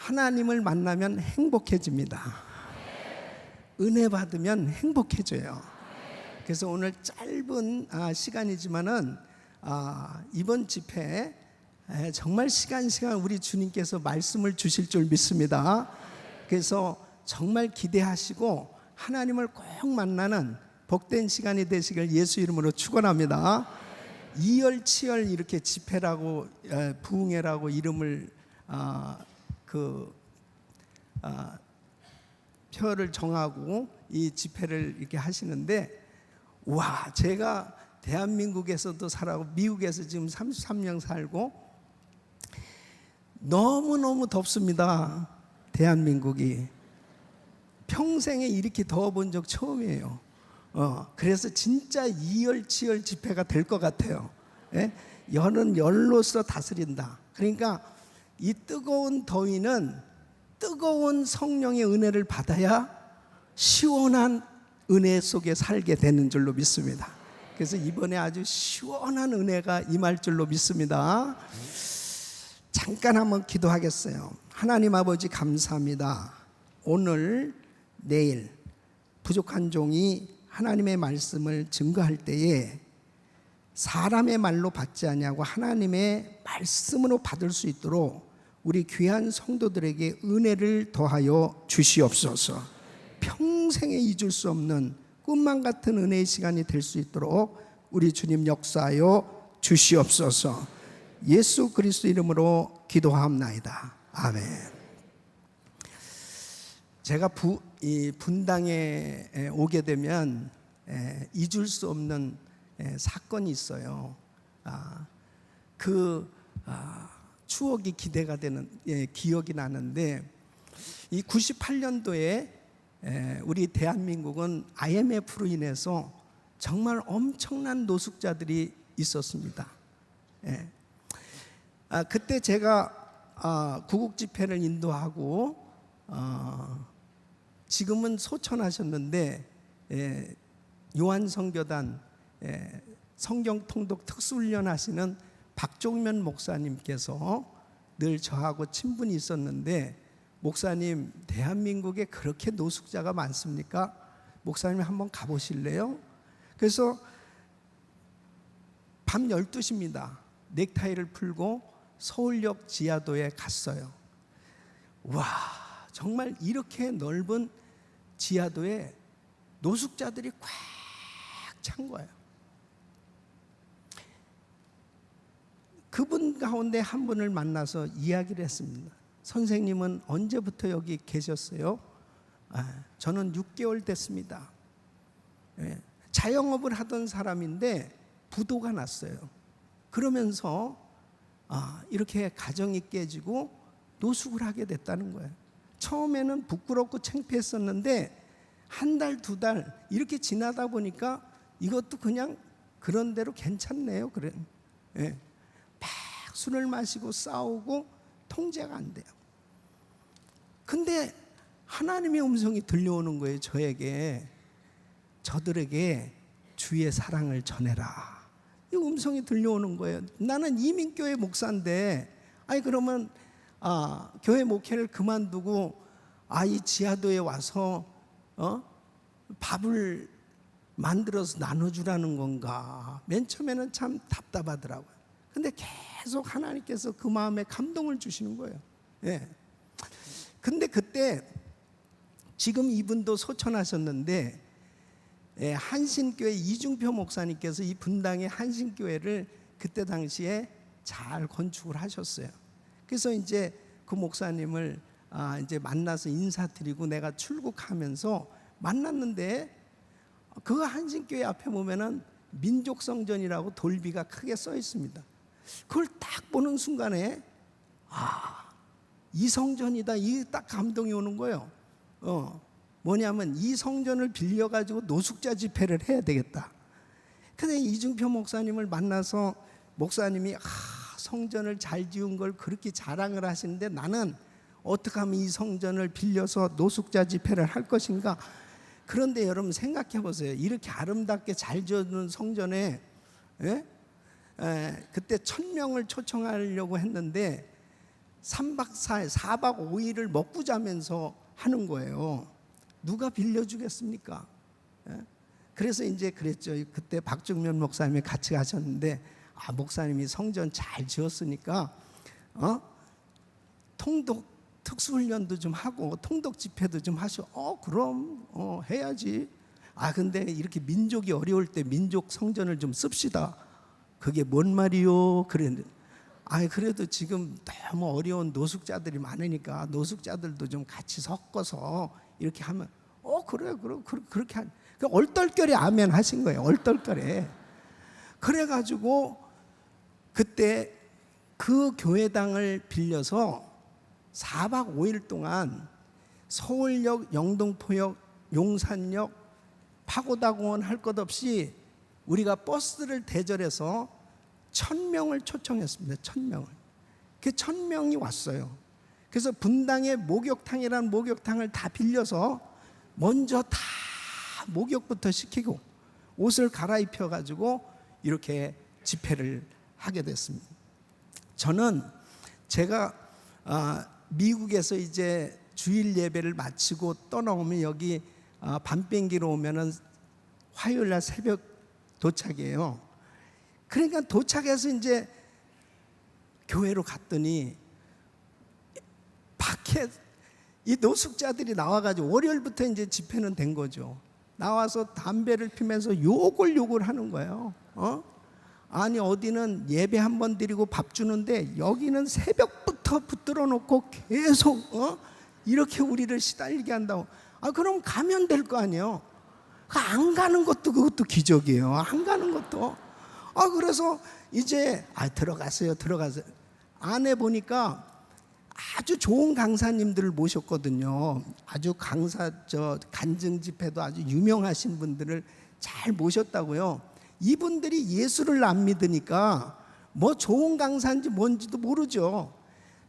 하나님을 만나면 행복해집니다. 은혜 받으면 행복해져요. 그래서 오늘 짧은 시간이지만은 이번 집회 정말 시간 우리 주님께서 말씀을 주실 줄 믿습니다. 그래서 정말 기대하시고 하나님을 꼭 만나는 복된 시간이 되시길 예수 이름으로 축원합니다. 이열치열 이렇게 집회라고 부흥회라고 이름을 표를 정하고 이 집회를 이렇게 하시는데, 와, 제가 대한민국에서도 살아고 미국에서 지금 33년 살고 너무너무 덥습니다. 대한민국이 평생에 이렇게 더워본 적 처음이에요. 그래서 진짜 이열치열 집회가 될 것 같아요. 예? 열은 열로서 다스린다. 그러니까 이 뜨거운 더위는 뜨거운 성령의 은혜를 받아야 시원한 은혜 속에 살게 되는 줄로 믿습니다. 그래서 이번에 아주 시원한 은혜가 임할 줄로 믿습니다. 잠깐 한번 기도하겠어요. 하나님 아버지 감사합니다. 오늘 내일 부족한 종이 하나님의 말씀을 증거할 때에 사람의 말로 받지 아니하고 하나님의 말씀으로 받을 수 있도록 우리 귀한 성도들에게 은혜를 더하여 주시옵소서. 평생에 잊을 수 없는 꿈만 같은 은혜의 시간이 될 수 있도록 우리 주님 역사하여 주시옵소서. 예수 그리스도 이름으로 기도하옵나이다. 아멘. 제가 이 분당에 오게 되면 잊을 수 없는 사건이 있어요. 추억이 기대가 되는 기억이 나는데, 이 98년도에 우리 대한민국은 IMF로 인해서 정말 엄청난 노숙자들이 있었습니다. 그때 제가 구국 집회를 인도하고 지금은 소천하셨는데 요한성교단 성경 통독 특수훈련 하시는 박종면 목사님께서 늘 저하고 친분이 있었는데, 목사님, 대한민국에 그렇게 노숙자가 많습니까? 목사님 한번 가보실래요? 그래서 밤 12시입니다. 넥타이를 풀고 서울역 지하도에 갔어요. 와, 정말 이렇게 넓은 지하도에 노숙자들이 꽉 찬 거예요. 그분 가운데 한 분을 만나서 이야기를 했습니다. 선생님은 언제부터 여기 계셨어요? 저는 6개월 됐습니다. 자영업을 하던 사람인데 부도가 났어요. 그러면서 이렇게 가정이 깨지고 노숙을 하게 됐다는 거예요. 처음에는 부끄럽고 창피했었는데 한 달, 두 달 이렇게 지나다 보니까 이것도 그냥 그런 대로 괜찮네요. 그래. 막 술을 마시고 싸우고 통제가 안 돼요. 근데 하나님의 음성이 들려오는 거예요. 저들에게 주의 사랑을 전해라. 이 음성이 들려오는 거예요. 나는 이민교회 목사인데, 그러면 교회 목회를 그만두고 이 지하도에 와서 밥을 만들어서 나눠주라는 건가? 맨 처음에는 참 답답하더라고요. 근데 계속 하나님께서 그 마음에 감동을 주시는 거예요. 근데 그때 지금 이분도 소천하셨는데 한신교회 이중표 목사님께서 이 분당의 한신교회를 그때 당시에 잘 건축을 하셨어요. 그래서 이제 그 목사님을 이제 만나서 인사드리고 내가 출국하면서 만났는데, 그 한신교회 앞에 보면은 민족성전이라고 돌비가 크게 써 있습니다. 그걸 딱 보는 순간에 이 성전이다, 이 딱 감동이 오는 거예요. 뭐냐면 이 성전을 빌려가지고 노숙자 집회를 해야 되겠다. 근데 이중표 목사님을 만나서 목사님이 성전을 잘 지은 걸 그렇게 자랑을 하시는데, 나는 어떻게 하면 이 성전을 빌려서 노숙자 집회를 할 것인가. 그런데 여러분 생각해 보세요. 이렇게 아름답게 잘 지어둔 성전에 그때 1000명을 초청하려고 했는데 3박 4일, 4박 5일을 먹고 자면서 하는 거예요. 누가 빌려주겠습니까? 예? 그래서 이제 그랬죠. 그때 박종면 목사님이 같이 가셨는데, 목사님이 성전 잘 지었으니까 통독 특수훈련도 좀 하고 통독 집회도 좀 하시오. 그럼 해야지. 근데 이렇게 민족이 어려울 때 민족 성전을 좀 씁시다. 그게 뭔 말이요? 그랬는데, 그래도 지금 너무 어려운 노숙자들이 많으니까 노숙자들도 좀 같이 섞어서 이렇게 하면 그래 그렇게 한 얼떨결에 아멘 하신 거예요. 얼떨결에. 그래가지고 그때 그 교회당을 빌려서 4박 5일 동안 서울역, 영등포역, 용산역, 파고다공원 할 것 없이 우리가 버스를 대절해서 1,000명을 초청했습니다. 1,000명을. 그 1,000명이 왔어요. 그래서 분당의 목욕탕이라는 목욕탕을 다 빌려서 먼저 다 목욕부터 시키고 옷을 갈아입혀 가지고 이렇게 집회를 하게 됐습니다. 저는 제가 미국에서 이제 주일 예배를 마치고 떠나오면 여기 밤비행기로 오면은 화요일 날 새벽 도착이에요. 그러니까 도착해서 이제 교회로 갔더니 밖에 이 노숙자들이 나와가지고 월요일부터 이제 집회는 된 거죠. 나와서 담배를 피면서 욕을 하는 거예요. 아니 어디는 예배 한 번 드리고 밥 주는데 여기는 새벽부터 붙들어 놓고 계속 이렇게 우리를 시달리게 한다고. 그럼 가면 될 거 아니에요. 안 가는 것도 그것도 기적이에요. 안 가는 것도. 그래서 이제 들어가세요. 안에 보니까 아주 좋은 강사님들을 모셨거든요. 아주 간증 집회도 아주 유명하신 분들을 잘 모셨다고요. 이분들이 예수를 안 믿으니까 뭐 좋은 강사인지 뭔지도 모르죠.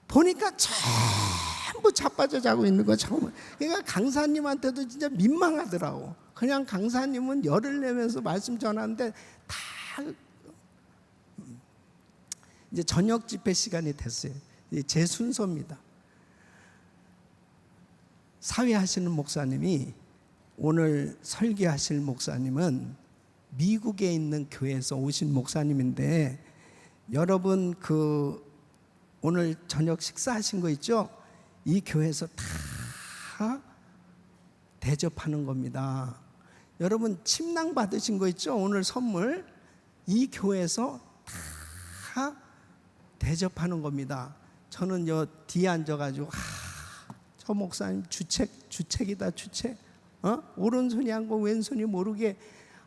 보니까 전부 자빠져 자고 있는 거 처음. 그러니까 강사님한테도 진짜 민망하더라고. 그냥 강사님은 열을 내면서 말씀 전하는데 다 이제 저녁 집회 시간이 됐어요. 제 순서입니다. 사회하시는 목사님이, 오늘 설교하실 목사님은 미국에 있는 교회에서 오신 목사님인데, 여러분 오늘 저녁 식사하신 거 있죠? 이 교회에서 다 대접하는 겁니다. 여러분 침낭 받으신 거 있죠? 오늘 선물 이 교회에서 다 대접하는 겁니다. 저는 여 뒤에 앉아가지고 저 목사님 주책이다 주책. 오른손이 안고 왼손이 모르게.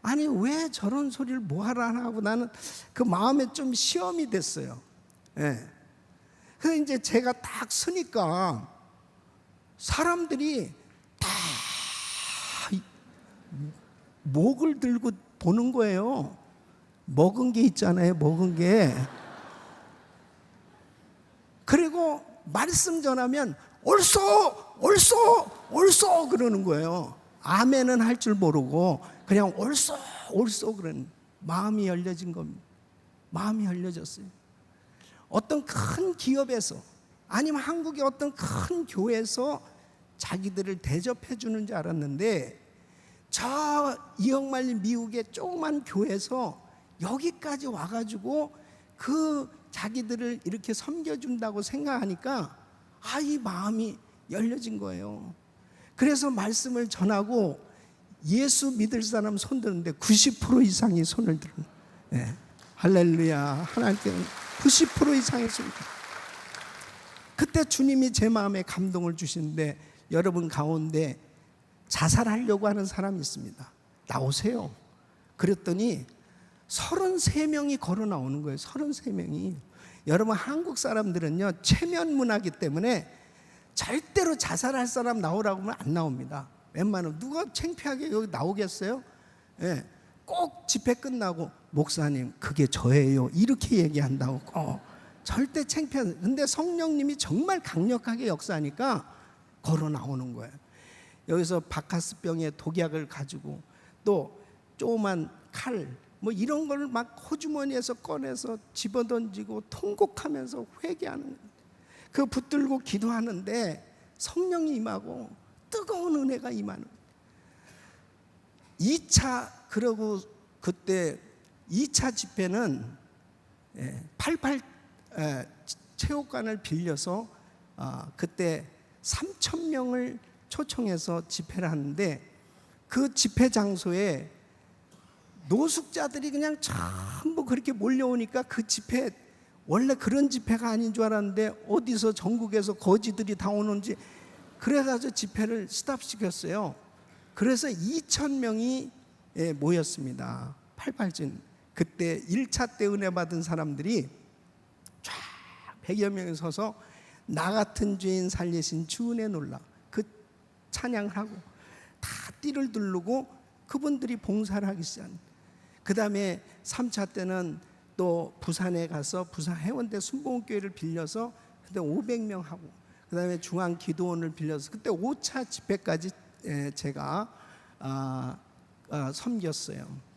아니 왜 저런 소리를 뭐하러 하나 하고 나는 그 마음에 좀 시험이 됐어요. 그래서 이제 제가 딱 서니까 사람들이 다 목을 들고 보는 거예요. 먹은 게 있잖아요. 먹은 게. 그리고 말씀 전하면 옳소 그러는 거예요. 아멘은 할 줄 모르고 그냥 옳소 그러는. 마음이 열려진 겁니다. 마음이 열려졌어요. 어떤 큰 기업에서 아니면 한국의 어떤 큰 교회에서 자기들을 대접해 주는 줄 알았는데, 저 이억만리 미국의 조그만 교회에서 여기까지 와가지고 그 자기들을 이렇게 섬겨준다고 생각하니까 이 마음이 열려진 거예요. 그래서 말씀을 전하고 예수 믿을 사람 손 드는데 90% 이상이 손을 들어요. 할렐루야. 하나님께 90% 이상이 손을 들어요. 그때 주님이 제 마음에 감동을 주시는데, 여러분 가운데 자살하려고 하는 사람이 있습니다. 나오세요. 그랬더니 33명이 걸어 나오는 거예요. 33명이. 여러분 한국 사람들은요 체면 문화이기 때문에 절대로 자살할 사람 나오라고 하면 안 나옵니다. 웬만하면 누가 창피하게 여기 나오겠어요? 꼭 집회 끝나고 목사님 그게 저예요 이렇게 얘기한다고 절대 창피한. 근데 성령님이 정말 강력하게 역사하니까 걸어 나오는 거예요. 여기서 바카스병에 독약을 가지고 또 조그만 칼 뭐 이런 걸 막 호주머니에서 꺼내서 집어던지고 통곡하면서 회개하는 거예요. 그 붙들고 기도하는데 성령이 임하고 뜨거운 은혜가 임하는 2차, 그러고 그때 2차 집회는 88 체육관을 빌려서 그때 3,000명을 초청해서 집회를 하는데, 그 집회 장소에 노숙자들이 그냥 전부 그렇게 몰려오니까 그 집회, 원래 그런 집회가 아닌 줄 알았는데 어디서 전국에서 거지들이 다 오는지, 그래가지고 집회를 스탑시켰어요. 그래서 2,000명이 모였습니다. 88진. 그때 1차 때 은혜 받은 사람들이 쫙 100여 명이 서서 나 같은 죄인 살리신 주 은혜 놀라 그 찬양을 하고 다 띠를 두르고 그분들이 봉사를 하기 시작합니다. 그 다음에 3차 때는 또 부산에 가서 부산 해운대 순복음교회를 빌려서 그때 500명 하고, 그 다음에 중앙기도원을 빌려서 그때 5차 집회까지 제가 섬겼어요.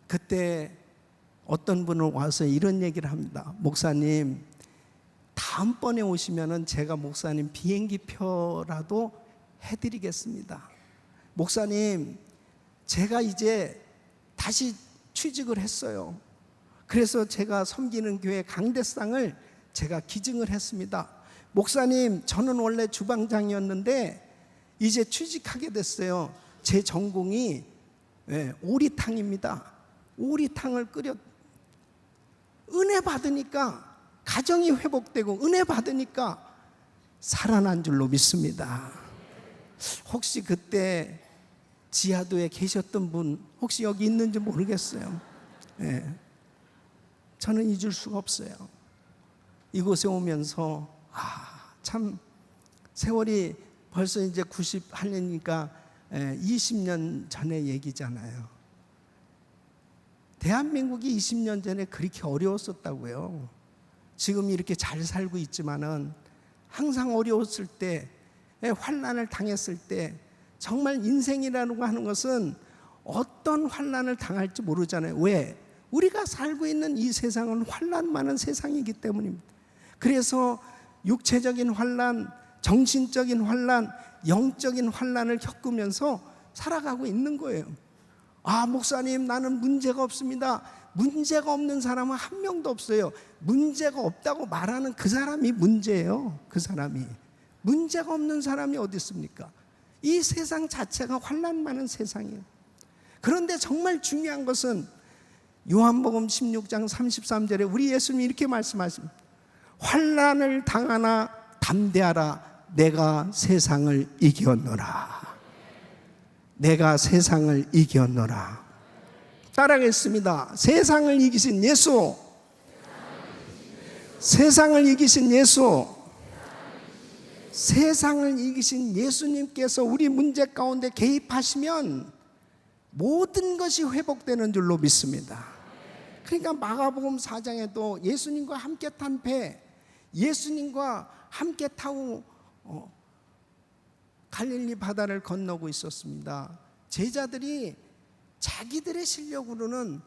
그때 어떤 분은 와서 이런 얘기를 합니다. 목사님, 다음번에 오시면은 제가 목사님 비행기표라도 해드리겠습니다. 목사님, 제가 이제 다시 취직을 했어요. 그래서 제가 섬기는 교회 강대상을 제가 기증을 했습니다. 목사님, 저는 원래 주방장이었는데 이제 취직하게 됐어요. 제 전공이 오리탕입니다. 오리탕을 끓여, 은혜 받으니까 가정이 회복되고 은혜 받으니까 살아난 줄로 믿습니다. 혹시 그때 지하도에 계셨던 분 혹시 여기 있는지 모르겠어요. 저는 잊을 수가 없어요. 이곳에 오면서 참 세월이 벌써 이제 90 하려니까 20년 전의 얘기잖아요. 대한민국이 20년 전에 그렇게 어려웠었다고요. 지금 이렇게 잘 살고 있지만은 항상 어려웠을 때, 환난을 당했을 때, 정말 인생이라는 거 하는 것은 어떤 환난을 당할지 모르잖아요. 왜? 우리가 살고 있는 이 세상은 환난 많은 세상이기 때문입니다. 그래서 육체적인 환난, 정신적인 환난, 영적인 환난을 겪으면서 살아가고 있는 거예요. 목사님, 나는 문제가 없습니다. 문제가 없는 사람은 한 명도 없어요. 문제가 없다고 말하는 그 사람이 문제예요. 그 사람이. 문제가 없는 사람이 어디 있습니까? 이 세상 자체가 환난 많은 세상이에요. 그런데 정말 중요한 것은 요한복음 16장 33절에 우리 예수님이 이렇게 말씀하십니다. 환난을 당하나 담대하라. 내가 세상을 이겼노라. 내가 세상을 이겼노라. 따라하겠습니다. 세상을 이기신 예수. 세상을 이기신 예수. 세상을 이기신 예수님께서 우리 문제 가운데 개입하시면 모든 것이 회복되는 줄로 믿습니다. 그러니까 마가복음 4장에도 예수님과 함께 탄 배, 예수님과 함께 타고 갈릴리 바다를 건너고 있었습니다. 제자들이 자기들의 실력으로는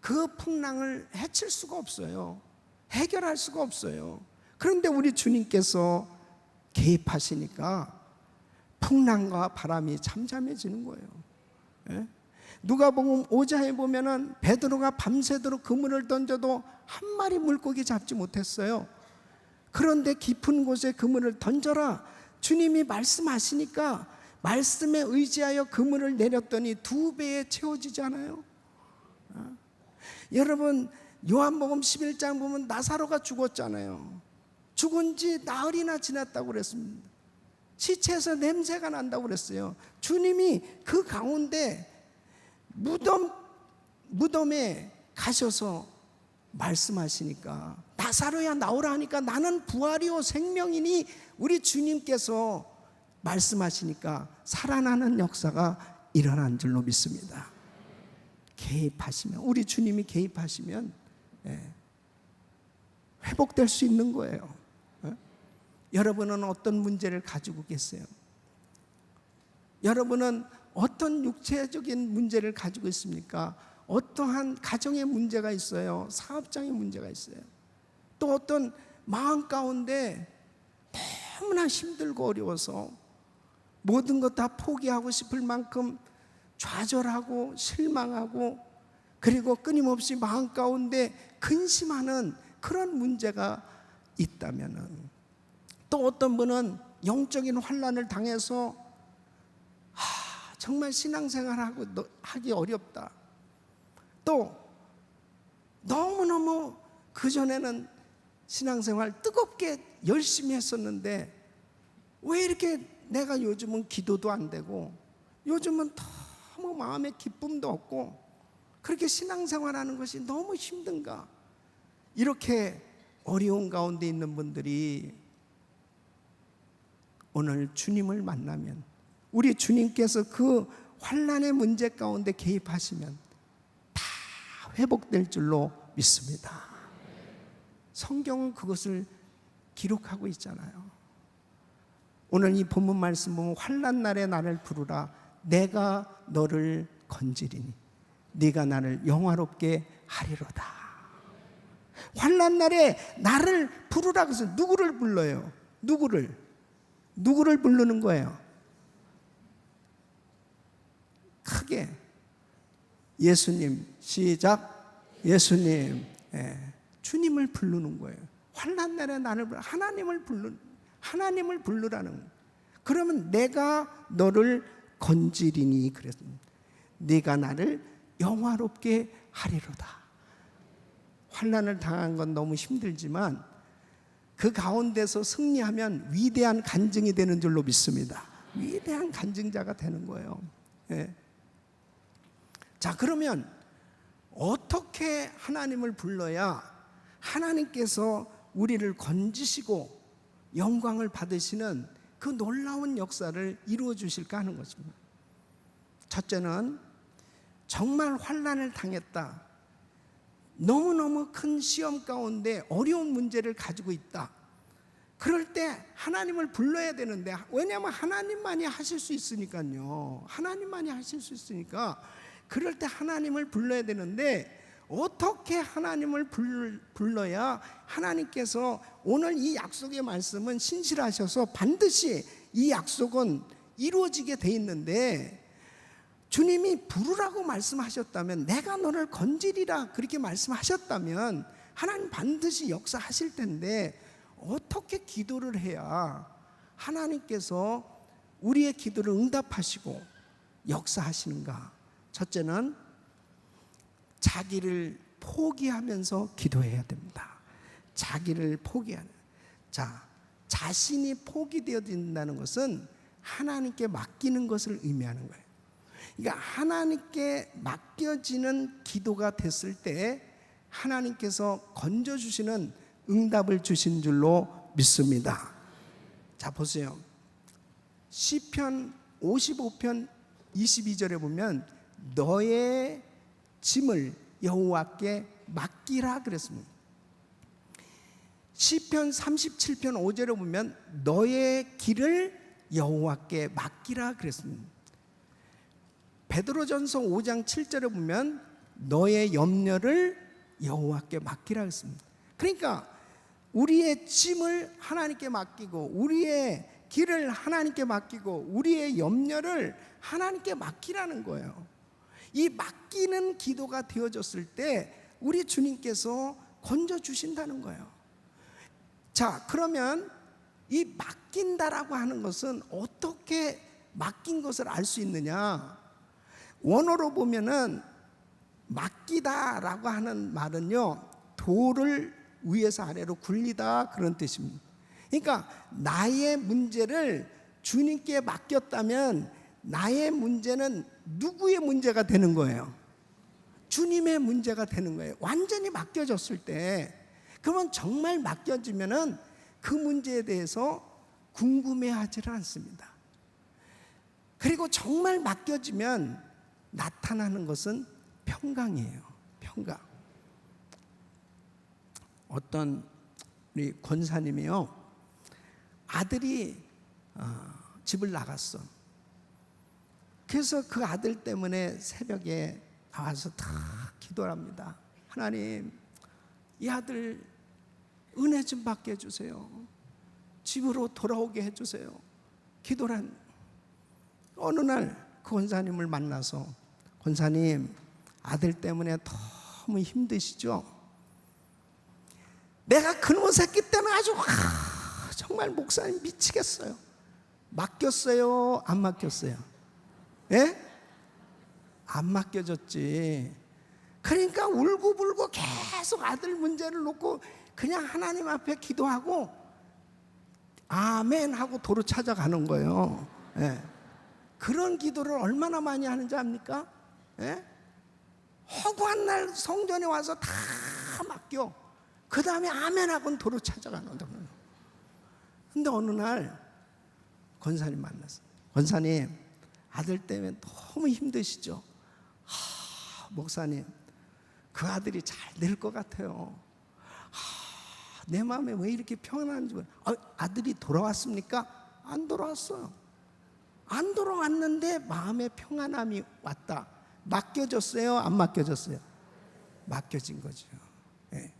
그 풍랑을 해칠 수가 없어요. 해결할 수가 없어요. 그런데 우리 주님께서 개입하시니까 풍랑과 바람이 잠잠해지는 거예요. 누가복음 5장에 보면은 베드로가 밤새도록 그물을 던져도 한 마리 물고기 잡지 못했어요. 그런데 깊은 곳에 그물을 던져라. 주님이 말씀하시니까 말씀에 의지하여 그물을 내렸더니 2배에 채워지잖아요. 여러분, 요한복음 11장 보면 나사로가 죽었잖아요. 죽은 지 나흘이나 지났다고 그랬습니다. 시체에서 냄새가 난다고 그랬어요. 주님이 그 가운데 무덤에 가셔서 말씀하시니까, 나사로야 나오라 하니까 나는 부활이요 생명이니 우리 주님께서 말씀하시니까 살아나는 역사가 일어난 줄로 믿습니다. 개입하시면, 우리 주님이 개입하시면 회복될 수 있는 거예요. 여러분은 어떤 문제를 가지고 계세요? 여러분은 어떤 육체적인 문제를 가지고 있습니까? 어떠한 가정의 문제가 있어요. 사업장의 문제가 있어요. 또 어떤 마음 가운데 너무나 힘들고 어려워서 모든 것 다 포기하고 싶을 만큼 좌절하고 실망하고, 그리고 끊임없이 마음 가운데 근심하는 그런 문제가 있다면은, 또 어떤 분은 영적인 환난을 당해서 정말 신앙생활하고 하기 어렵다. 또 너무너무 그전에는 신앙생활 뜨겁게 열심히 했었는데 왜 이렇게 내가 요즘은 기도도 안 되고 요즘은 너무 마음에 기쁨도 없고 그렇게 신앙생활하는 것이 너무 힘든가. 이렇게 어려운 가운데 있는 분들이 오늘 주님을 만나면, 우리 주님께서 그 환난의 문제 가운데 개입하시면 다 회복될 줄로 믿습니다. 성경은 그것을 기록하고 있잖아요. 오늘 이 본문 말씀 보면 환난 날에 나를 부르라 내가 너를 건지리니 네가 나를 영화롭게 하리로다. 환난 날에 나를 부르라. 그래서 누구를 불러요? 누구를 부르는 거예요? 크게 예수님. 시작. 예수님. 주님을 부르는 거예요. 환난 날에 나를 부르라. 하나님을 부르라는. 그러면 내가 너를 건지리니 그랬습니다. 네가 나를 영화롭게 하리로다. 환난을 당한 건 너무 힘들지만 그 가운데서 승리하면 위대한 간증이 되는 줄로 믿습니다. 위대한 간증자가 되는 거예요. 자, 그러면 어떻게 하나님을 불러야 하나님께서 우리를 건지시고 영광을 받으시는 그 놀라운 역사를 이루어 주실까 하는 것입니다. 첫째는 정말 환난을 당했다. 너무너무 큰 시험 가운데 어려운 문제를 가지고 있다. 그럴 때 하나님을 불러야 되는데, 왜냐하면 하나님만이 하실 수 있으니까요. 하나님만이 하실 수 있으니까 그럴 때 하나님을 불러야 되는데, 어떻게 하나님을 불러야 하나님께서 오늘 이 약속의 말씀은 신실하셔서 반드시 이 약속은 이루어지게 돼 있는데, 주님이 부르라고 말씀하셨다면, 내가 너를 건지리라 그렇게 말씀하셨다면 하나님 반드시 역사하실 텐데 어떻게 기도를 해야 하나님께서 우리의 기도를 응답하시고 역사하시는가? 첫째는 자기를 포기하면서 기도해야 됩니다. 자기를 포기하는. 자신이 포기되어진다는 것은 하나님께 맡기는 것을 의미하는 거예요. 그러니까 하나님께 맡겨지는 기도가 됐을 때 하나님께서 건져주시는 응답을 주신 줄로 믿습니다. 자, 보세요. 시편 55편 22절에 보면 너의 짐을 여호와께 맡기라 그랬습니다. 시편 37편 5절에 보면 너의 길을 여호와께 맡기라 그랬습니다. 베드로전서 5장 7절에 보면 너의 염려를 여호와께 맡기라 했습니다. 그러니까 우리의 짐을 하나님께 맡기고 우리의 길을 하나님께 맡기고 우리의 염려를 하나님께 맡기라는 거예요. 이 맡기는 기도가 되어졌을 때 우리 주님께서 건져주신다는 거예요. 자, 그러면 이 맡긴다라고 하는 것은 어떻게 맡긴 것을 알 수 있느냐? 원어로 보면은 맡기다라고 하는 말은요, 돌을 위에서 아래로 굴리다 그런 뜻입니다. 그러니까 나의 문제를 주님께 맡겼다면 나의 문제는 누구의 문제가 되는 거예요? 주님의 문제가 되는 거예요. 완전히 맡겨졌을 때. 그러면 정말 맡겨지면은 그 문제에 대해서 궁금해하지를 않습니다. 그리고 정말 맡겨지면 나타나는 것은 평강이에요. 평강. 어떤 우리 권사님이요, 아들이 집을 나갔어. 그래서 그 아들 때문에 새벽에 나와서 다 기도를 합니다. 하나님, 이 아들 은혜 좀 받게 해주세요. 집으로 돌아오게 해주세요. 기도란. 어느 날 그 권사님을 만나서, 권사님, 아들 때문에 너무 힘드시죠? 내가 그놈의 새끼 때문에 아주 정말 목사님 미치겠어요. 맡겼어요? 안 맡겼어요? 예? 안 맡겨졌지. 그러니까 울고불고 계속 아들 문제를 놓고 그냥 하나님 앞에 기도하고 아멘 하고 도로 찾아가는 거예요. 예. 그런 기도를 얼마나 많이 하는지 압니까? 예? 허구한 날 성전에 와서 다 맡겨. 그 다음에 아멘 하고는 도로 찾아가는 거예요. 근데 어느 날 권사님 만났어요. 권사님, 아들 때문에 너무 힘드시죠? 목사님, 그 아들이 잘 될 것 같아요. 내 마음에 왜 이렇게 평안한지. 아들이 돌아왔습니까? 안 돌아왔어요. 안 돌아왔는데 마음에 평안함이 왔다. 맡겨졌어요? 안 맡겨졌어요? 맡겨진 거죠. 예.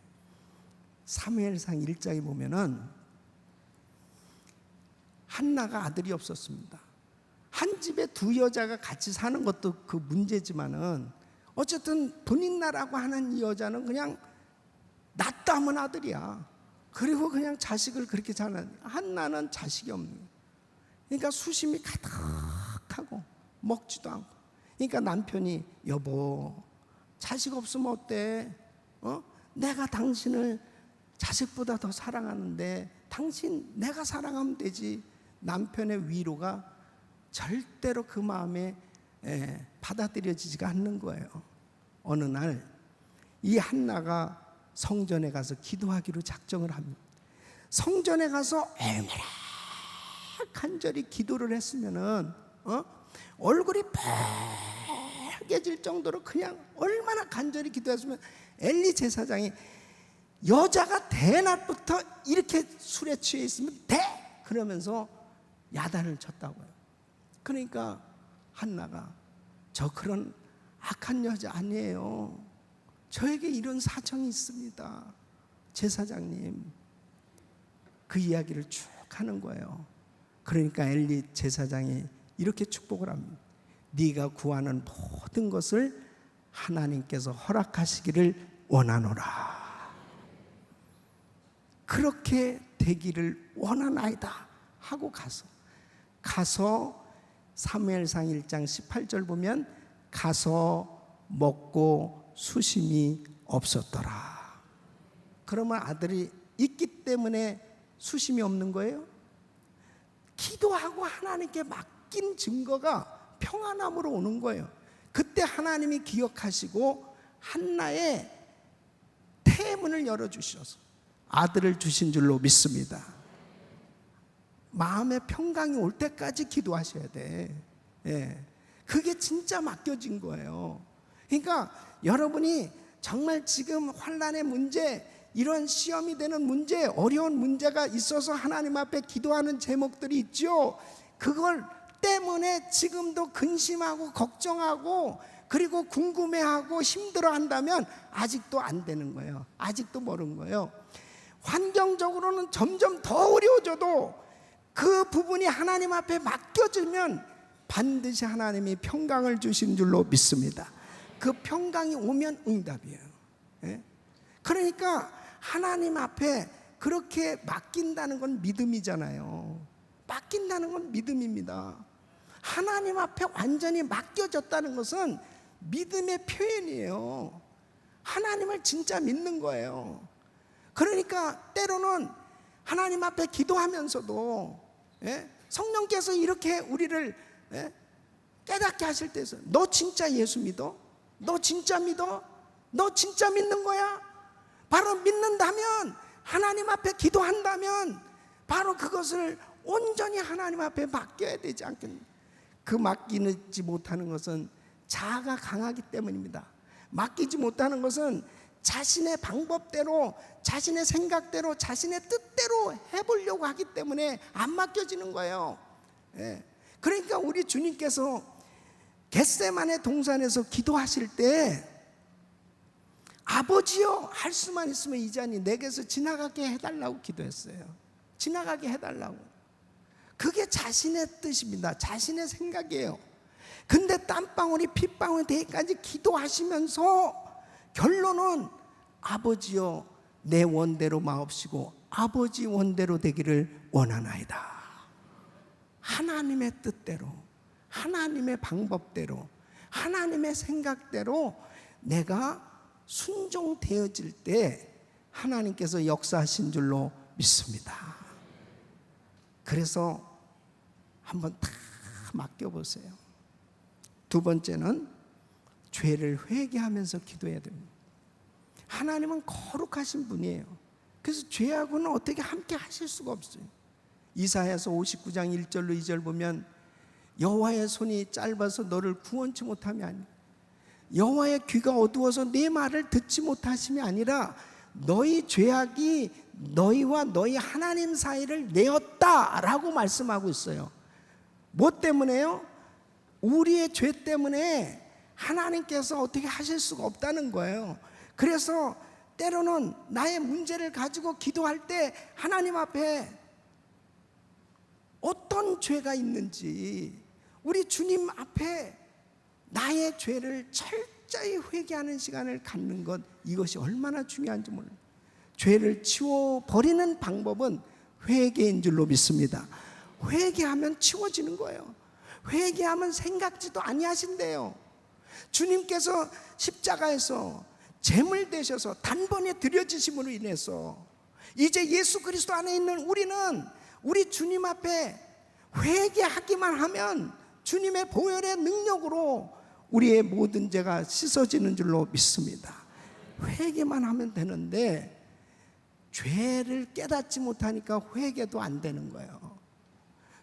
사무엘상 1장에 보면은 한나가 아들이 없었습니다. 한 집에 두 여자가 같이 사는 것도 그 문제지만은 어쨌든 분인나라고 하는 이 여자는 그냥 낳다 하면 아들이야. 그리고 그냥 자식을 그렇게 잘하는. 한나는 자식이 없는 거야. 그러니까 수심이 가득하고 먹지도 않고. 그러니까 남편이, 여보, 자식 없으면 어때? 내가 당신을 자식보다 더 사랑하는데 당신 내가 사랑하면 되지. 남편의 위로가 절대로 그 마음에 받아들여지지가 않는 거예요. 어느 날 이 한나가 성전에 가서 기도하기로 작정을 합니다. 성전에 가서 얼마나 간절히 기도를 했으면은 얼굴이 빨개질 정도로 그냥 얼마나 간절히 기도했으면 엘리 제사장이 여자가 대낮부터 이렇게 술에 취해 있으면 그러면서 야단을 쳤다고요. 그러니까 한나가, 저 그런 악한 여자 아니에요. 저에게 이런 사정이 있습니다. 제사장님. 그 이야기를 쭉 하는 거예요. 그러니까 엘리 제사장이 이렇게 축복을 합니다. 네가 구하는 모든 것을 하나님께서 허락하시기를 원하노라. 그렇게 되기를 원하나이다 하고 가서 사무엘상 1장 18절 보면 가서 먹고 수심이 없었더라. 그러면 아들이 있기 때문에 수심이 없는 거예요? 기도하고 하나님께 맡긴 증거가 평안함으로 오는 거예요. 그때 하나님이 기억하시고 한나의 태문을 열어주셔서 아들을 주신 줄로 믿습니다. 마음의 평강이 올 때까지 기도하셔야 돼. 예. 그게 진짜 맡겨진 거예요. 그러니까 여러분이 정말 지금 환난의 문제, 이런 시험이 되는 문제, 어려운 문제가 있어서 하나님 앞에 기도하는 제목들이 있죠. 그걸 때문에 지금도 근심하고 걱정하고 그리고 궁금해하고 힘들어한다면 아직도 안 되는 거예요. 아직도 모르는 거예요. 환경적으로는 점점 더 어려워져도 그 부분이 하나님 앞에 맡겨지면 반드시 하나님이 평강을 주신 줄로 믿습니다. 그 평강이 오면 응답이에요. 예? 그러니까 하나님 앞에 그렇게 맡긴다는 건 믿음이잖아요. 맡긴다는 건 믿음입니다. 하나님 앞에 완전히 맡겨졌다는 것은 믿음의 표현이에요. 하나님을 진짜 믿는 거예요. 그러니까 때로는 하나님 앞에 기도하면서도 성령께서 이렇게 우리를 깨닫게 하실 때에서 너 진짜 예수 믿어? 너 진짜 믿어? 너 진짜 믿는 거야? 바로 믿는다면, 하나님 앞에 기도한다면 바로 그것을 온전히 하나님 앞에 맡겨야 되지 않겠느냐. 그 맡기지 못하는 것은 자아가 강하기 때문입니다. 맡기지 못하는 것은 자신의 방법대로, 자신의 생각대로, 자신의 뜻대로 해보려고 하기 때문에 안 맡겨지는 거예요. 그러니까 우리 주님께서 겟세마네 동산에서 기도하실 때 아버지요, 할 수만 있으면 이 잔이 내게서 지나가게 해달라고 기도했어요. 지나가게 해달라고. 그게 자신의 뜻입니다. 자신의 생각이에요. 근데 땀방울이 핏방울이 되기까지 기도하시면서 결론은 아버지요, 내 원대로 마옵시고 아버지 원대로 되기를 원하나이다. 하나님의 뜻대로, 하나님의 방법대로, 하나님의 생각대로 내가 순종되어질 때 하나님께서 역사하신 줄로 믿습니다. 그래서 한번 다 맡겨보세요. 두 번째는 죄를 회개하면서 기도해야 됩니다. 하나님은 거룩하신 분이에요. 그래서 죄하고는 어떻게 함께 하실 수가 없어요. 이사야서 59장 1절로 2절 보면 여호와의 손이 짧아서 너를 구원치 못함이 아니라 여호와의 귀가 어두워서 네 말을 듣지 못하심이 아니라 너희 죄악이 너희와 너희 하나님 사이를 내었다라고 말씀하고 있어요. 뭐 때문에요? 우리의 죄 때문에 하나님께서 어떻게 하실 수가 없다는 거예요. 그래서 때로는 나의 문제를 가지고 기도할 때 하나님 앞에 어떤 죄가 있는지 우리 주님 앞에 나의 죄를 철저히 회개하는 시간을 갖는 것, 이것이 얼마나 중요한지 몰라요. 죄를 치워버리는 방법은 회개인 줄로 믿습니다. 회개하면 치워지는 거예요. 회개하면 생각지도 아니하신대요. 주님께서 십자가에서 제물 되셔서 단번에 드려지심으로 인해서 이제 예수 그리스도 안에 있는 우리는 우리 주님 앞에 회개하기만 하면 주님의 보혈의 능력으로 우리의 모든 죄가 씻어지는 줄로 믿습니다. 회개만 하면 되는데 죄를 깨닫지 못하니까 회개도 안 되는 거예요.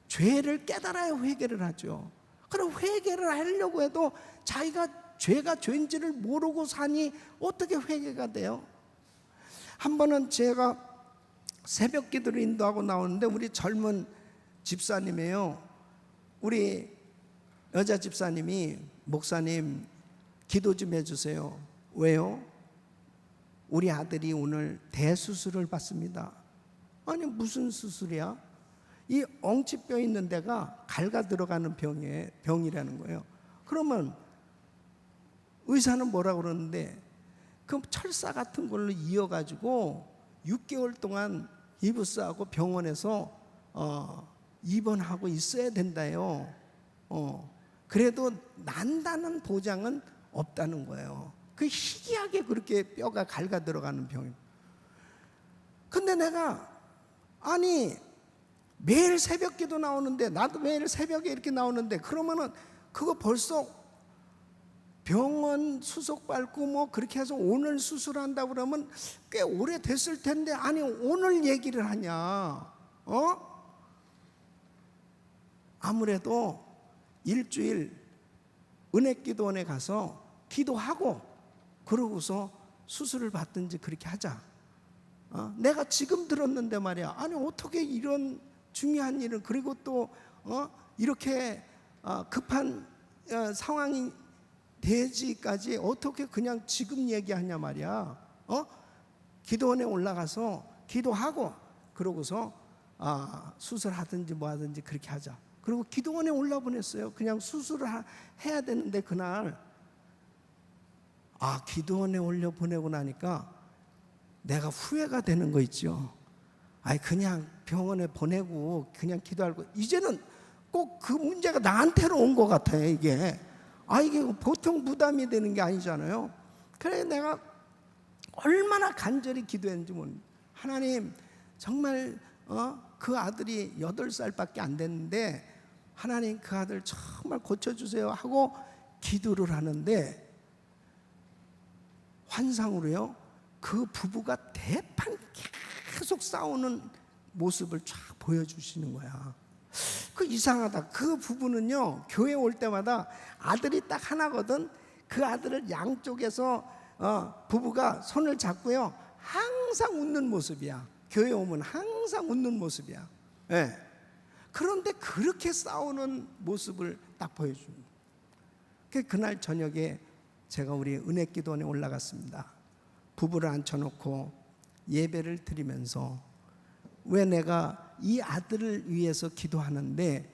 죄를 깨달아야 회개를 하죠. 그럼 회개를 하려고 해도 자기가 죄가 죄인지를 모르고 사니 어떻게 회개가 돼요? 한 번은 제가 새벽 기도를 인도하고 나오는데 우리 젊은 집사님이에요. 우리 여자 집사님이 목사님 기도 좀 해주세요. 왜요? 우리 아들이 오늘 대수술을 받습니다. 아니 무슨 수술이야? 이 엉치뼈 있는 데가 갈가 들어가는 병이라는 거예요. 그러면 의사는 뭐라 그러는데 그 철사 같은 걸로 이어가지고 6개월 동안 이부스하고 병원에서 입원하고 있어야 된다요. 그래도 난다는 보장은 없다는 거예요. 그 희귀하게 그렇게 뼈가 갈가 들어가는 병이에요. 근데 내가 아니 매일 새벽 기도 나오는데 나도 매일 새벽에 이렇게 나오는데 그러면은 그거 벌써 병원 수속 밟고 뭐 그렇게 해서 오늘 수술한다고 그러면 꽤 오래 됐을 텐데 아니 오늘 얘기를 하냐? 아무래도 일주일 은혜기도원에 가서 기도하고 그러고서 수술을 받든지 그렇게 하자. 내가 지금 들었는데 말이야. 아니 어떻게 이런 중요한 일을 그리고 또 이렇게 급한 상황이 되지까지 어떻게 그냥 지금 얘기하냐 말이야. 기도원에 올라가서 기도하고 그러고서 수술하든지 뭐 하든지 그렇게 하자. 그리고 기도원에 올라보냈어요. 그냥 수술을 해야 되는데 그날 기도원에 올려 보내고 나니까 내가 후회가 되는 거 있죠. 그냥 병원에 보내고 그냥 기도하고 이제는 꼭 그 문제가 나한테로 온 것 같아요. 이게 보통 부담이 되는 게 아니잖아요. 그래 내가 얼마나 간절히 기도했는지 모릅니다. 하나님 정말 그 아들이 8살밖에 안 됐는데 하나님 그 아들 정말 고쳐주세요 하고 기도를 하는데 환상으로요 그 부부가 대판 계속 싸우는 모습을 쫙 보여주시는 거야. 그 이상하다. 그 부부는요 교회 올 때마다 아들이 딱 하나거든. 그 아들을 양쪽에서 부부가 손을 잡고요 항상 웃는 모습이야. 교회 오면 항상 웃는 모습이야. 네. 그런데 그렇게 싸우는 모습을 딱 보여줍니다. 그날 저녁에 제가 우리 은혜기도원에 올라갔습니다. 부부를 앉혀놓고 예배를 드리면서 왜 내가 이 아들을 위해서 기도하는데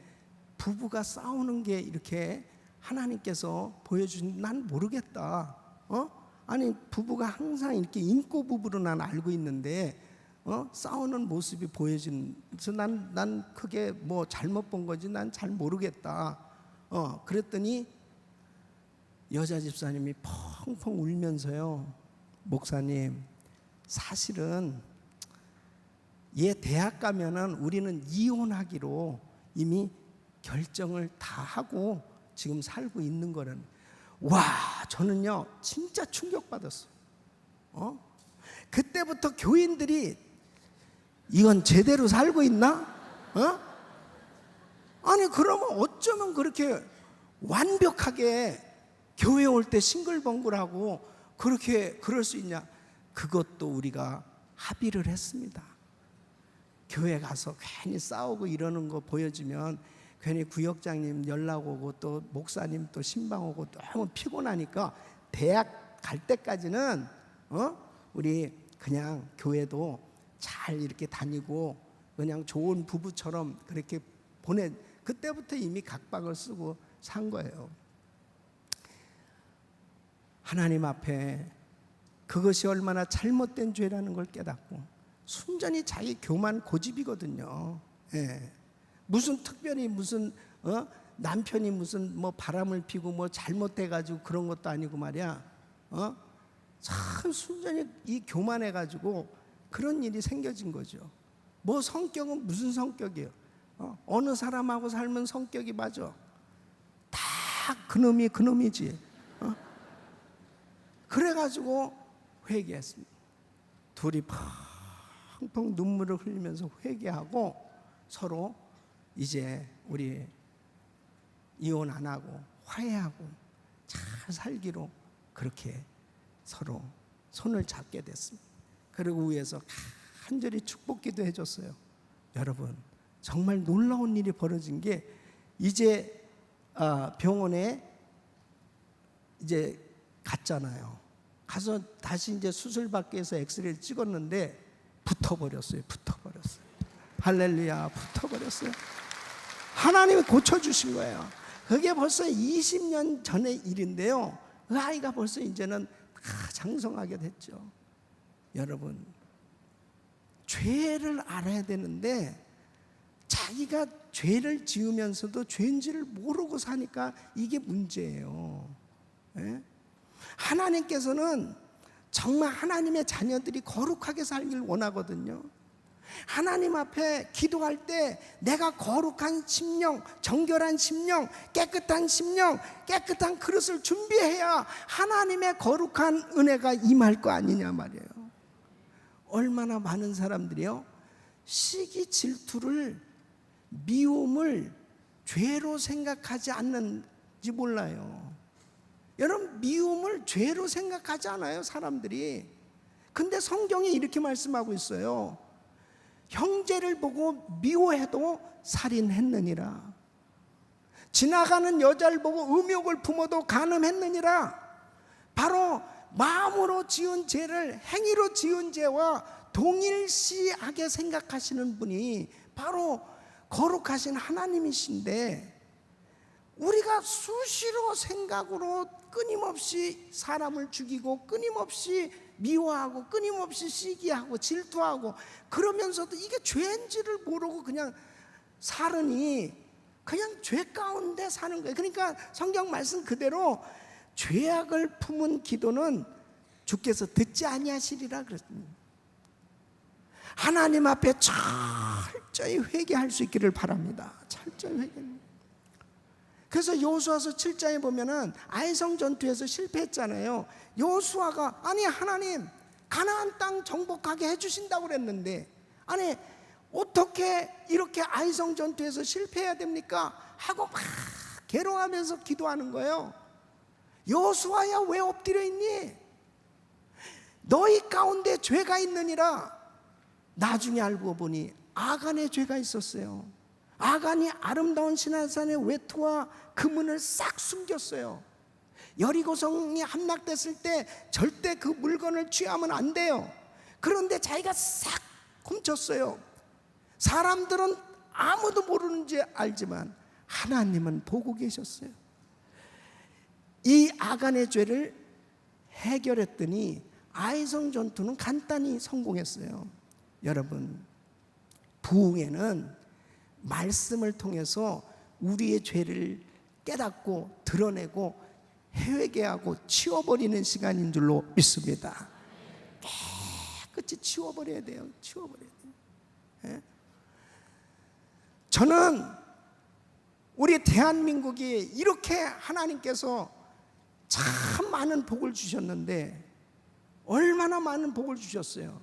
부부가 싸우는 게 이렇게 하나님께서 보여준, 난 모르겠다. 아니 부부가 항상 이렇게 인고 부부로 난 알고 있는데 싸우는 모습이 보여지면서 난 그게 뭐 잘못 본 건지 난 잘 모르겠다. 그랬더니 여자 집사님이 펑펑 울면서요, 목사님, 사실은 얘 대학 가면은 우리는 이혼하기로 이미 결정을 다 하고 지금 살고 있는 거라는. 와, 저는요 진짜 충격받았어요. 그때부터 교인들이 이건 제대로 살고 있나? 아니 그러면 어쩌면 그렇게 완벽하게 교회 올 때 싱글벙글하고 그렇게 그럴 수 있냐? 그것도 우리가 합의를 했습니다. 교회 가서 괜히 싸우고 이러는 거 보여주면 괜히 구역장님 연락 오고 또 목사님 또 신방 오고 너무 피곤하니까 대학 갈 때까지는 우리 그냥 교회도 잘 이렇게 다니고 그냥 좋은 부부처럼 그렇게 그때부터 이미 각박을 쓰고 산 거예요. 하나님 앞에 그것이 얼마나 잘못된 죄라는 걸 깨닫고 순전히 자기 교만 고집이거든요. 예. 무슨 특별히 무슨 남편이 무슨 뭐 바람을 피고 뭐 잘못해가지고 그런 것도 아니고 말이야. 참 순전히 이 교만해가지고 그런 일이 생겨진 거죠. 뭐 성격은 무슨 성격이에요? 어느 사람하고 살면 성격이 맞아. 다 그놈이 그놈이지. 그래가지고 회개했습니다. 둘이 펑펑 눈물을 흘리면서 회개하고 서로 이제 우리 이혼 안 하고 화해하고 잘 살기로 그렇게 서로 손을 잡게 됐습니다. 그리고 위에서 간절히 축복기도 해줬어요. 여러분 정말 놀라운 일이 벌어진 게 이제 병원에 이제 갔잖아요. 가서 다시 이제 수술 받기 위해서 엑스레이를 찍었는데 붙어버렸어요. 할렐루야, 붙어버렸어요. 하나님이 고쳐주신 거예요. 그게 벌써 20년 전의 일인데요. 그 아이가 벌써 이제는 다 장성하게 됐죠. 여러분, 죄를 알아야 되는데 자기가 죄를 지으면서도 죄인지를 모르고 사니까 이게 문제예요. 예? 하나님께서는 정말 하나님의 자녀들이 거룩하게 살길 원하거든요. 하나님 앞에 기도할 때 내가 거룩한 심령, 정결한 심령, 깨끗한 심령, 깨끗한 그릇을 준비해야 하나님의 거룩한 은혜가 임할 거 아니냐 말이에요. 얼마나 많은 사람들이요, 시기 질투를, 미움을 죄로 생각하지 않는지 몰라요. 여러분, 미움을 죄로 생각하지 않아요, 사람들이. 근데 성경이 이렇게 말씀하고 있어요. 형제를 보고 미워해도 살인했느니라. 지나가는 여자를 보고 음욕을 품어도 간음했느니라. 바로 마음으로 지은 죄를 행위로 지은 죄와 동일시하게 생각하시는 분이 바로 거룩하신 하나님이신데, 우리가 수시로 생각으로 끊임없이 사람을 죽이고 끊임없이 미워하고 끊임없이 시기하고 질투하고 그러면서도 이게 죄인지를 모르고 그냥 살으니 그냥 죄 가운데 사는 거예요. 그러니까 성경 말씀 그대로 죄악을 품은 기도는 주께서 듣지 아니하시리라 그랬습니다. 하나님 앞에 철저히 회개할 수 있기를 바랍니다. 철저히 회개. 그래서 여호수아서 7장에 보면은 아이성 전투에서 실패했잖아요. 여호수아가 아니 하나님 가나안 땅 정복하게 해주신다고 그랬는데 아니 어떻게 이렇게 아이성 전투에서 실패해야 됩니까? 하고 막 괴로워하면서 기도하는 거예요. 여호수아야 왜 엎드려 있니? 너희 가운데 죄가 있느니라. 나중에 알고 보니 아간의 죄가 있었어요. 아간이 아름다운 시내산의 외투와 금은을 싹 숨겼어요. 여리고성이 함락됐을 때 절대 그 물건을 취하면 안 돼요. 그런데 자기가 싹 훔쳤어요. 사람들은 아무도 모르는지 알지만 하나님은 보고 계셨어요. 이 아간의 죄를 해결했더니 아이성 전투는 간단히 성공했어요. 여러분, 부흥회는 말씀을 통해서 우리의 죄를 깨닫고 드러내고 회개하고 치워버리는 시간인 줄로 믿습니다. 깨끗이 치워버려야 돼요. 치워버려야 돼요. 예? 저는 우리 대한민국이 이렇게 하나님께서 참 많은 복을 주셨는데 얼마나 많은 복을 주셨어요.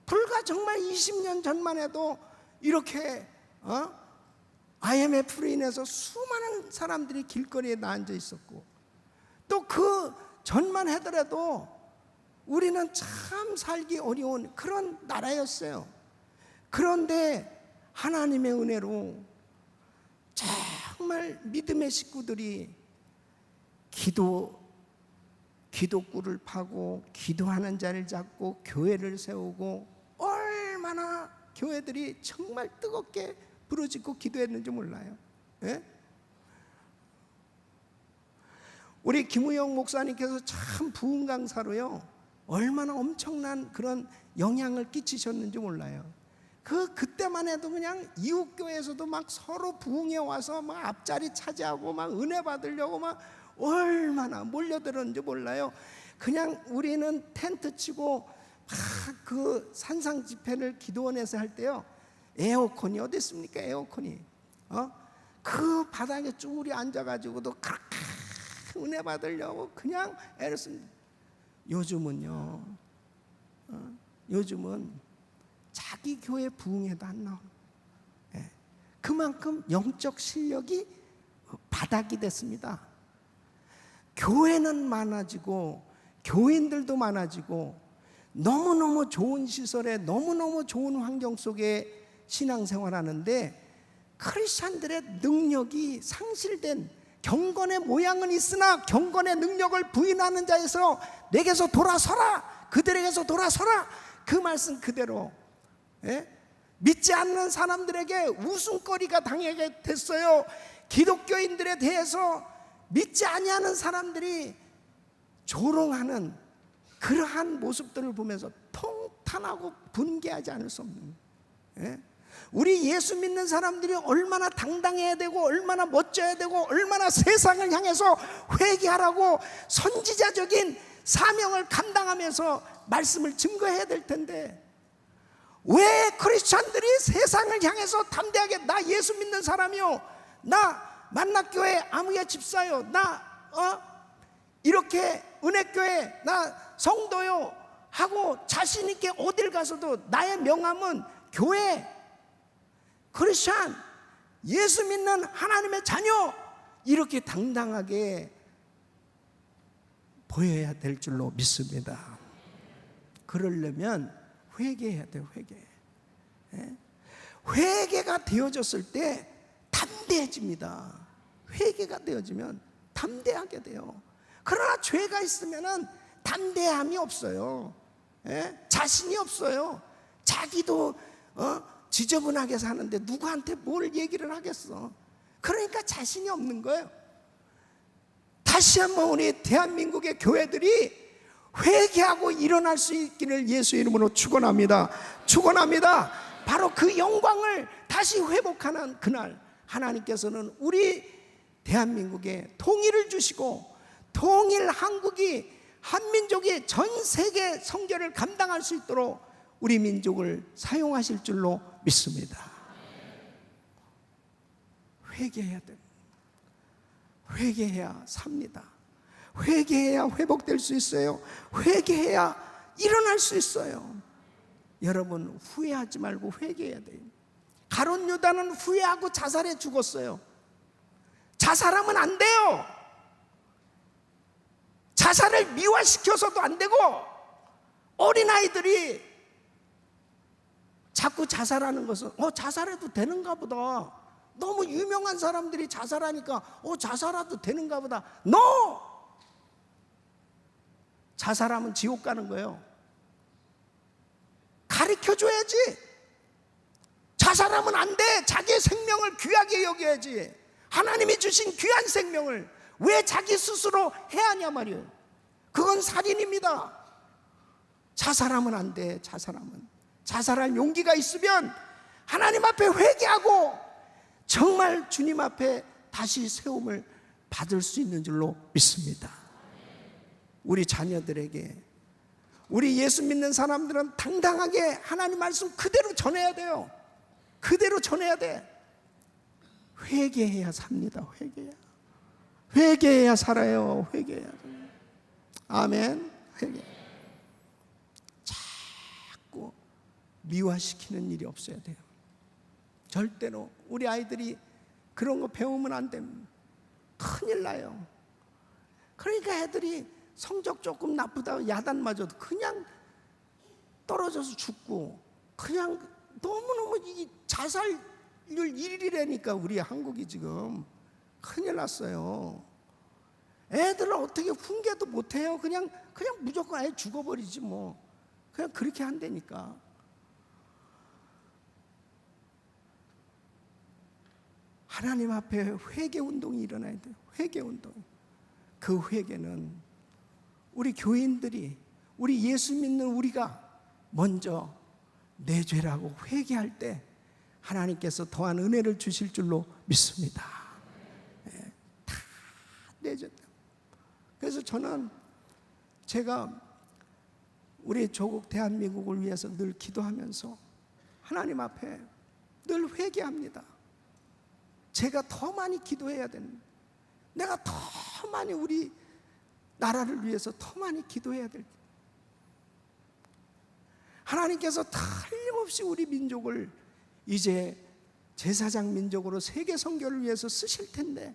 불과 정말 20년 전만 해도 이렇게 IMF로 인해서 수많은 사람들이 길거리에 앉아 있었고, 또 그 전만 하더라도 우리는 참 살기 어려운 그런 나라였어요. 그런데 하나님의 은혜로 정말 믿음의 식구들이 기도꿀을 파고 기도하는 자를 잡고 교회를 세우고, 얼마나 교회들이 정말 뜨겁게 부르짖고 기도했는지 몰라요. 예? 우리 김우영 목사님께서 참 부흥 강사로요, 얼마나 엄청난 그런 영향을 끼치셨는지 몰라요. 그때만 해도 그냥 이웃교회에서도 막 서로 부흥해 와서 막 앞자리 차지하고 막 은혜 받으려고 막 얼마나 몰려들었는지 몰라요. 그냥 우리는 텐트 치고 막 그 산상 집회를 기도원에서 할 때요, 에어컨이 어디 있습니까? 에어컨이 그 바닥에 쭈그리 앉아가지고도 그렇게 은혜 받으려고 그냥 애를 씁니다. 요즘은요, 요즘은 자기 교회 부흥회도 안 나와요. 예. 그만큼 영적 실력이 바닥이 됐습니다. 교회는 많아지고 교인들도 많아지고 너무너무 좋은 시설에 너무너무 좋은 환경 속에 신앙생활하는데 크리스찬들의 능력이 상실된, 경건의 모양은 있으나 경건의 능력을 부인하는 자에서 내게서 돌아서라, 그들에게서 돌아서라, 그 말씀 그대로 믿지 않는 사람들에게 웃음거리가 당하게 됐어요. 기독교인들에 대해서 믿지 아니하는 사람들이 조롱하는 그러한 모습들을 보면서 통탄하고 분개하지 않을 수 없는, 우리 예수 믿는 사람들이 얼마나 당당해야 되고 얼마나 멋져야 되고 얼마나 세상을 향해서 회개하라고 선지자적인 사명을 감당하면서 말씀을 증거해야 될 텐데, 왜 크리스찬들이 세상을 향해서 담대하게 나 예수 믿는 사람이요, 나 만락교회 아무개 집사요, 나 이렇게 은혜교회 나 성도요 하고 자신 있게 어딜 가서도 나의 명함은 교회, 크리스찬, 예수 믿는 하나님의 자녀, 이렇게 당당하게 보여야 될 줄로 믿습니다. 그러려면 회개해야 돼요. 회개가 되어졌을 때 담대해집니다. 회개가 되어지면 담대하게 돼요. 그러나 죄가 있으면 담대함이 없어요. 자신이 없어요. 자기도 지저분하게 사는데 누구한테 뭘 얘기를 하겠어. 그러니까 자신이 없는 거예요. 다시 한번 우리 대한민국의 교회들이 회개하고 일어날 수 있기를 예수 이름으로 축원합니다. 축원합니다. 바로 그 영광을 다시 회복하는 그날 하나님께서는 우리 대한민국에 통일을 주시고, 통일 한국이, 한민족이 전 세계 선교를 감당할 수 있도록 우리 민족을 사용하실 줄로 믿습니다. 회개해야 됩니다. 회개해야 삽니다. 회개해야 회복될 수 있어요. 회개해야 일어날 수 있어요. 여러분, 후회하지 말고 회개해야 돼요. 가룟 유다는 후회하고 자살해 죽었어요. 자살하면 안 돼요. 자살을 미화시켜서도 안 되고, 어린아이들이 자꾸 자살하는 것은 자살해도 되는가 보다, 너무 유명한 사람들이 자살하니까 자살해도 되는가 보다. No! 자살하면 지옥 가는 거예요. 가르쳐줘야지. 자살하면 안 돼. 자기의 생명을 귀하게 여겨야지. 하나님이 주신 귀한 생명을 왜 자기 스스로 해하냐 말이에요. 그건 살인입니다. 자살하면 안 돼. 자살할 용기가 있으면 하나님 앞에 회개하고 정말 주님 앞에 다시 세움을 받을 수 있는 줄로 믿습니다. 우리 자녀들에게, 우리 예수 믿는 사람들은 당당하게 하나님 말씀 그대로 전해야 돼요. 그대로 전해야 돼. 회개해야 삽니다. 회개해야 살아요. 회개해야. 아멘. 회개. 자꾸 미화시키는 일이 없어야 돼요. 절대로 우리 아이들이 그런 거 배우면 안 됩니다. 큰일 나요. 그러니까 애들이 성적 조금 나쁘다고 야단 맞아도 그냥 떨어져서 죽고, 그냥 너무너무 이 자살률 1위라니까 우리 한국이 지금 큰일 났어요. 애들을 어떻게 훈계도 못해요. 그냥 무조건 아예 죽어버리지 뭐. 그냥 그렇게 한다니까. 하나님 앞에 회개 운동이 일어나야 돼요. 회개 운동. 그 회개는 우리 교인들이, 우리 예수 믿는 우리가 먼저 내 죄라고 회개할 때 하나님께서 더한 은혜를 주실 줄로 믿습니다. 네, 다 내 죄. 그래서 저는 제가 우리 조국 대한민국을 위해서 늘 기도하면서 하나님 앞에 늘 회개합니다. 제가 더 많이 기도해야 됩니다. 내가 더 많이 우리 나라를 위해서 더 많이 기도해야 될. 하나님께서 틀림없이 우리 민족을 이제 제사장 민족으로 세계 선교를 위해서 쓰실 텐데,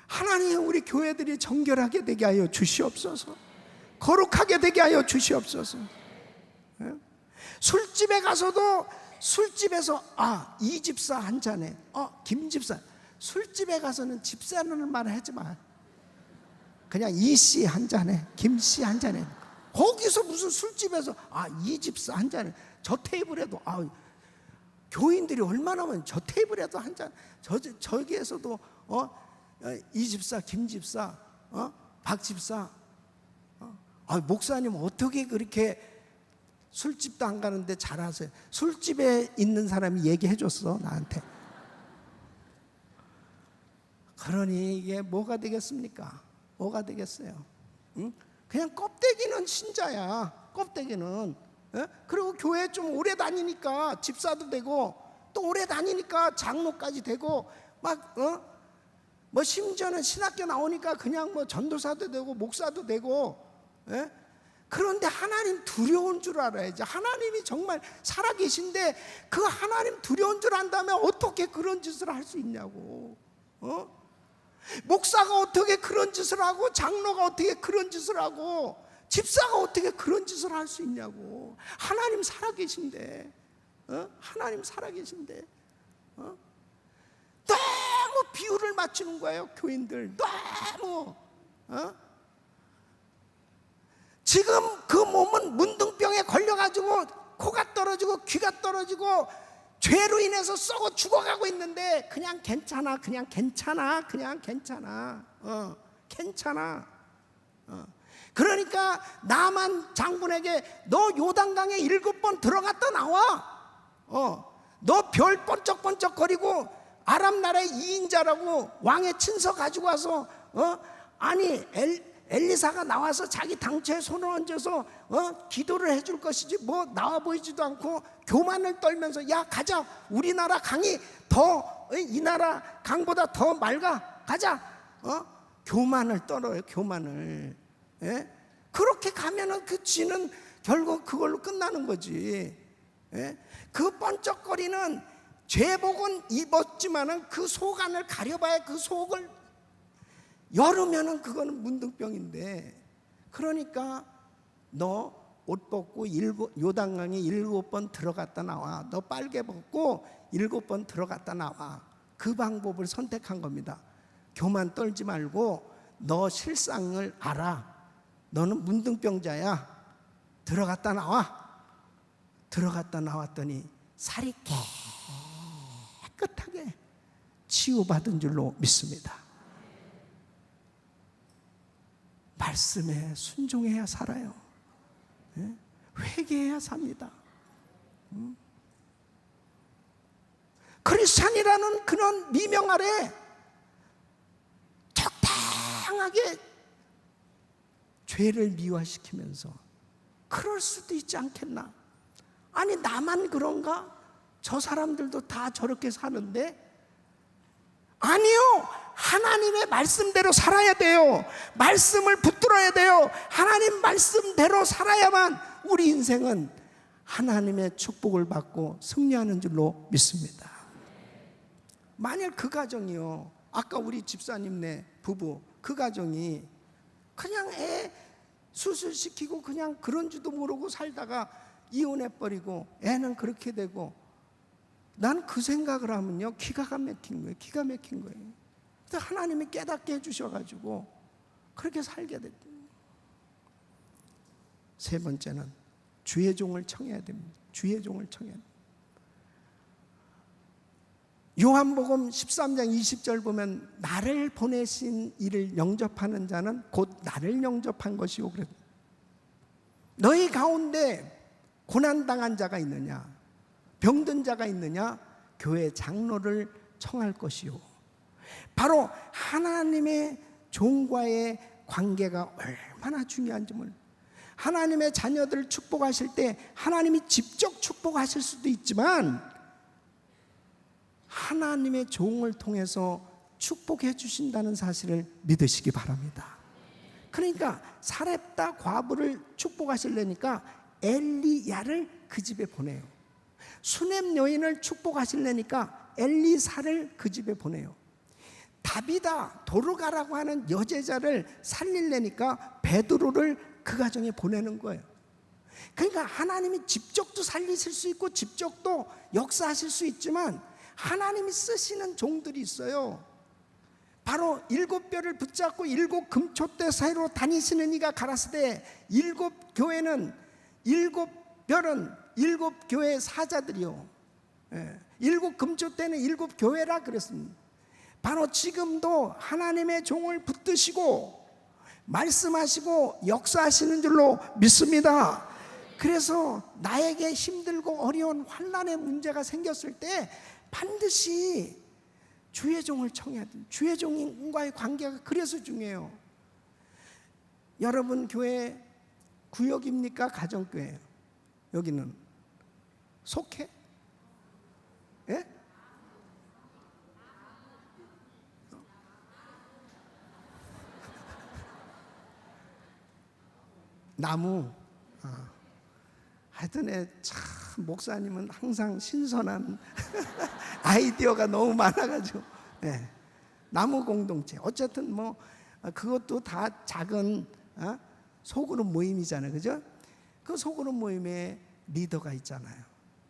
하나님 우리 교회들이 정결하게 되게 하여 주시옵소서. 거룩하게 되게 하여 주시옵소서. 술집에 가서도 술집에서 이 집사 한 잔에 김 집사, 술집에 가서는 집사라는 말을 하지 마. 그냥 이 씨 한 잔에, 김 씨 한 잔에. 거기서 무슨 술집에서 이 집사 한 잔에, 저 테이블에도 교인들이 얼마나 많으면 저 테이블에도 한 잔, 저기에서도 이 집사, 김 집사, 박 집사. 목사님 어떻게 그렇게 술집도 안 가는데 잘하세요? 술집에 있는 사람이 얘기해 줬어 나한테. 그러니 이게 뭐가 되겠습니까? 뭐가 되겠어요? 응? 그냥 껍데기는 신자야. 껍데기는. 그리고 교회 좀 오래 다니니까 집사도 되고, 또 오래 다니니까 장로까지 되고, 뭐 심지어는 신학교 나오니까 그냥 뭐 전도사도 되고 목사도 되고. 그런데 하나님 두려운 줄 알아야지. 하나님이 정말 살아계신데 그 하나님 두려운 줄 안다면 어떻게 그런 짓을 할 수 있냐고. 목사가 어떻게 그런 짓을 하고, 장로가 어떻게 그런 짓을 하고, 집사가 어떻게 그런 짓을 할 수 있냐고. 하나님 살아계신데, 하나님 살아계신데, 너무 비유를 맞추는 거예요, 교인들. 너무. 지금 그 몸은 문둥병에 걸려가지고 코가 떨어지고 귀가 떨어지고 죄로 인해서 썩어 죽어가고 있는데 그냥 괜찮아. 그러니까 나만 장군에게 너 요단강에 7번 들어갔다 나와. 너 별 번쩍번쩍거리고 아람 나라의 2인자라고 왕의 친서 가지고 와서 엘리사가 나와서 자기 당처에 손을 얹어서 기도를 해줄 것이지 뭐 나와 보이지도 않고 교만을 떨면서 야 가자, 우리나라 강이 더 이 나라 강보다 더 맑아, 가자. 교만을 떨어요. 교만을. 그렇게 가면은 그 쥐는 결국 그걸로 끝나는 거지. 그 번쩍거리는 죄복은 입었지만은 그 속 안을 가려봐야 그 속을 열으면은 그거는 문둥병인데. 그러니까 너 옷 벗고 요단강에 7번 들어갔다 나와. 너 빨개 벗고 7번 들어갔다 나와. 그 방법을 선택한 겁니다. 교만 떨지 말고 너 실상을 알아. 너는 문둥병자야. 들어갔다 나와. 들어갔다 나왔더니 살이 깨끗하게 치유받은 줄로 믿습니다. 말씀에 순종해야 살아요. 회개해야 삽니다. 크리스찬이라는 그런 미명 아래 적당하게 죄를 미화시키면서 그럴 수도 있지 않겠나? 아니 나만 그런가? 저 사람들도 다 저렇게 사는데? 아니요, 하나님의 말씀대로 살아야 돼요. 말씀을 붙들어야 돼요. 하나님 말씀대로 살아야만 우리 인생은 하나님의 축복을 받고 승리하는 줄로 믿습니다. 만약 그 가정이요, 아까 우리 집사님네 부부 그 가정이 그냥 애 수술시키고 그냥 그런 줄도 모르고 살다가 이혼해버리고 애는 그렇게 되고, 난 그 생각을 하면요 기가 막힌 거예요. 기가 막힌 거예요. 그래서 하나님이 깨닫게 해주셔가지고 그렇게 살게 됐죠. 세 번째는 주의 종을 청해야 됩니다. 주의 종을 청해야 됩니다. 요한복음 13장 20절 보면 나를 보내신 이를 영접하는 자는 곧 나를 영접한 것이요. 그래서 너희 가운데 고난당한 자가 있느냐, 병든 자가 있느냐, 교회 장로를 청할 것이요. 바로 하나님의 종과의 관계가 얼마나 중요한지 몰라요. 하나님의 자녀들을 축복하실 때 하나님이 직접 축복하실 수도 있지만 하나님의 종을 통해서 축복해 주신다는 사실을 믿으시기 바랍니다. 그러니까 사렙다 과부를 축복하시려니까 엘리야를 그 집에 보내요. 수넴 여인을 축복하시려니까 엘리사를 그 집에 보내요. 다비다 도르가라고 하는 여제자를 살리려니까 베드로를 그 가정에 보내는 거예요. 그러니까 하나님이 직접도 살리실 수 있고 직접도 역사하실 수 있지만 하나님이 쓰시는 종들이 있어요. 바로 7뼈를 붙잡고 7 금촛대 사이로 다니시는 이가 가라사대 7 교회는 7 별은 7 교회의 사자들이요. 7 금촛대는 7 교회라 그랬습니다. 바로 지금도 하나님의 종을 붙드시고 말씀하시고 역사하시는 줄로 믿습니다. 그래서 나에게 힘들고 어려운 환난의 문제가 생겼을 때 반드시 주의 종을 청해야 돼요. 주의 종과의 관계가 그래서 중요해요. 여러분 교회 구역입니까? 가정교회예요? 여기는 속해? 예? 나무. 하여튼 참 목사님은 항상 신선한 아이디어가 너무 많아가지고 나무 공동체. 어쨌든 뭐 그것도 다 작은 소그룹 모임이잖아요, 그죠? 그 소그룹 모임에 리더가 있잖아요.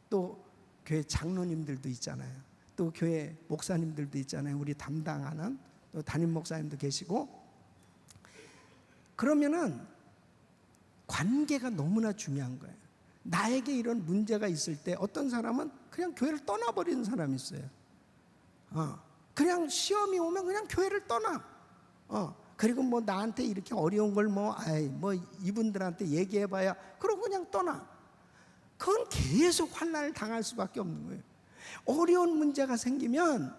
또 교회 장로님들도 있잖아요. 또 교회 목사님들도 있잖아요. 우리 담당하는 또 담임 목사님도 계시고. 그러면은 관계가 너무나 중요한 거예요. 나에게 이런 문제가 있을 때 어떤 사람은 그냥 교회를 떠나버리는 사람이 있어요. 그냥 시험이 오면 그냥 교회를 떠나. 그리고 뭐 나한테 이렇게 어려운 걸 뭐 이분들한테 얘기해봐야 그러고 그냥 떠나. 그건 계속 환난을 당할 수밖에 없는 거예요. 어려운 문제가 생기면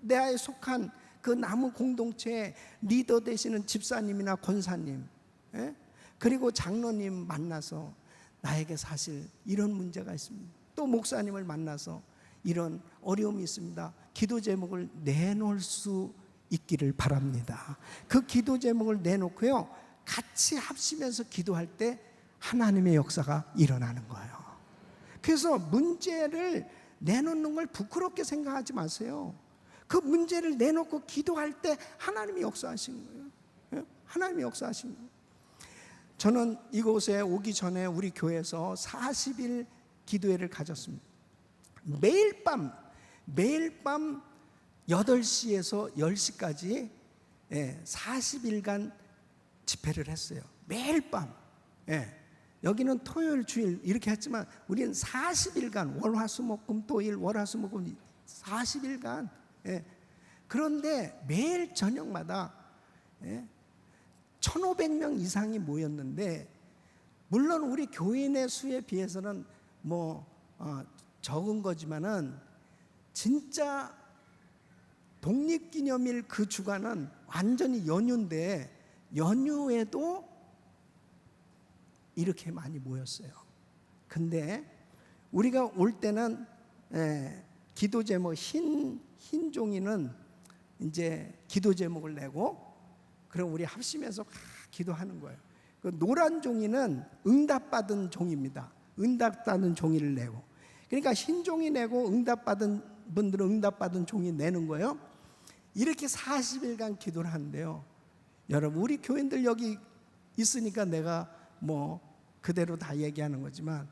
내가 속한 그 나무 공동체의 리더 되시는 집사님이나 권사님, 그리고 장로님 만나서 나에게 사실 이런 문제가 있습니다. 또 목사님을 만나서 이런 어려움이 있습니다. 기도 제목을 내놓을 수 있기를 바랍니다. 그 기도 제목을 내놓고요, 같이 합심해서 기도할 때 하나님의 역사가 일어나는 거예요. 그래서 문제를 내놓는 걸 부끄럽게 생각하지 마세요. 그 문제를 내놓고 기도할 때 하나님이 역사하시는 거예요. 하나님이 하시는 거예요. 저는 이곳에 오기 전에 우리 교회에서 40일 기도회를 가졌습니다. 매일 밤 8시에서 10시까지 40일간 집회를 했어요. 매일 밤. 예. 여기는 토요일 주일 이렇게 했지만 우리는 40일간 월화수목금토일 월화수목금 40일간. 예. 그런데 매일 저녁마다 1,500명 이상이 모였는데, 물론 우리 교인의 수에 비해서는 적은 거지만은 진짜 독립기념일 그 주간은 완전히 연휴인데 연휴에도 이렇게 많이 모였어요. 근데 우리가 올 때는 기도 제목 흰 종이는 이제 기도 제목을 내고, 그럼 우리 합심해서 기도하는 거예요. 그 노란 종이는 응답받은 종입니다. 응답받은 종이를 내고, 그러니까 흰 종이 내고 응답받은 분들은 응답받은 종이 내는 거예요. 이렇게 40일간 기도를 하는데요. 여러분, 우리 교인들 여기 있으니까 내가 그대로 다 얘기하는 거지만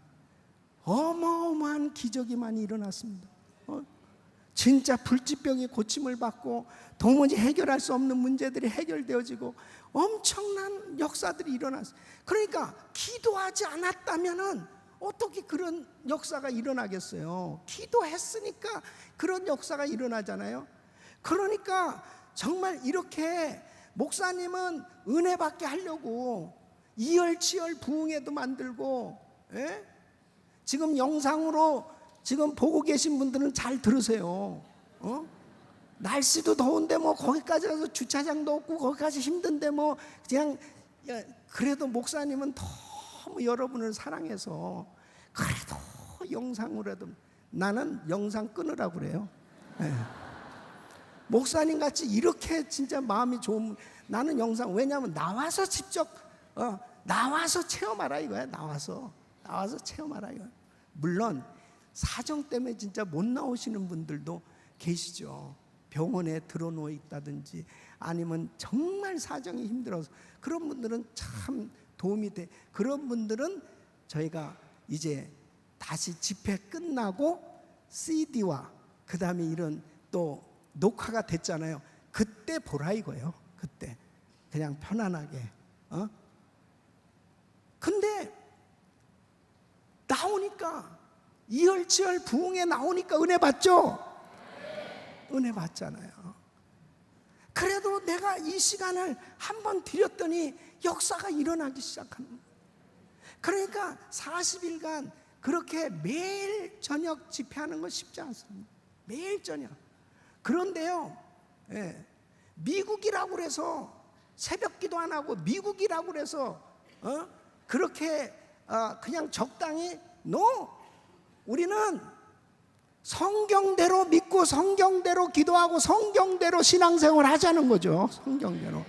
어마어마한 기적이 많이 일어났습니다. 진짜 불치병이 고침을 받고 도무지 해결할 수 없는 문제들이 해결되어지고 엄청난 역사들이 일어났어요. 그러니까 기도하지 않았다면은 어떻게 그런 역사가 일어나겠어요? 기도했으니까 그런 역사가 일어나잖아요. 그러니까 정말 이렇게 목사님은 은혜 받게 하려고 이열치열 부흥회도 만들고, 지금 영상으로 지금 보고 계신 분들은 잘 들으세요. 날씨도 더운데 거기까지 가서 주차장도 없고 거기까지 힘든데 그냥, 그래도 목사님은 너무 여러분을 사랑해서 그래도 영상으로라도, 나는 영상 끊으라고 그래요. 목사님 같이 이렇게 진짜 마음이 좋은, 나는 영상, 왜냐하면 나와서 직접 나와서 체험하라 이거야. 나와서 체험하라 이거야. 물론 사정 때문에 진짜 못 나오시는 분들도 계시죠. 병원에 들어누워 있다든지 아니면 정말 사정이 힘들어서, 그런 분들은 참 도움이 돼. 그런 분들은 저희가 이제 다시 집회 끝나고 CD와 그 다음에 이런 또 녹화가 됐잖아요. 그때 보라 이거예요. 그때 그냥 편안하게. 근데 나오니까 이열치열 부흥에 나오니까 은혜 받죠? 은혜 받잖아요. 그래도 내가 이 시간을 한번 드렸더니 역사가 일어나기 시작하는 거예요. 그러니까 40일간 그렇게 매일 저녁 집회하는 건 쉽지 않습니다. 매일 저녁. 그런데요, 미국이라고 그래서 새벽 기도 안 하고 미국이라고 그래서 그렇게 그냥 적당히 우리는 성경대로 믿고 성경대로 기도하고 성경대로 신앙생활 하자는 거죠. 성경대로.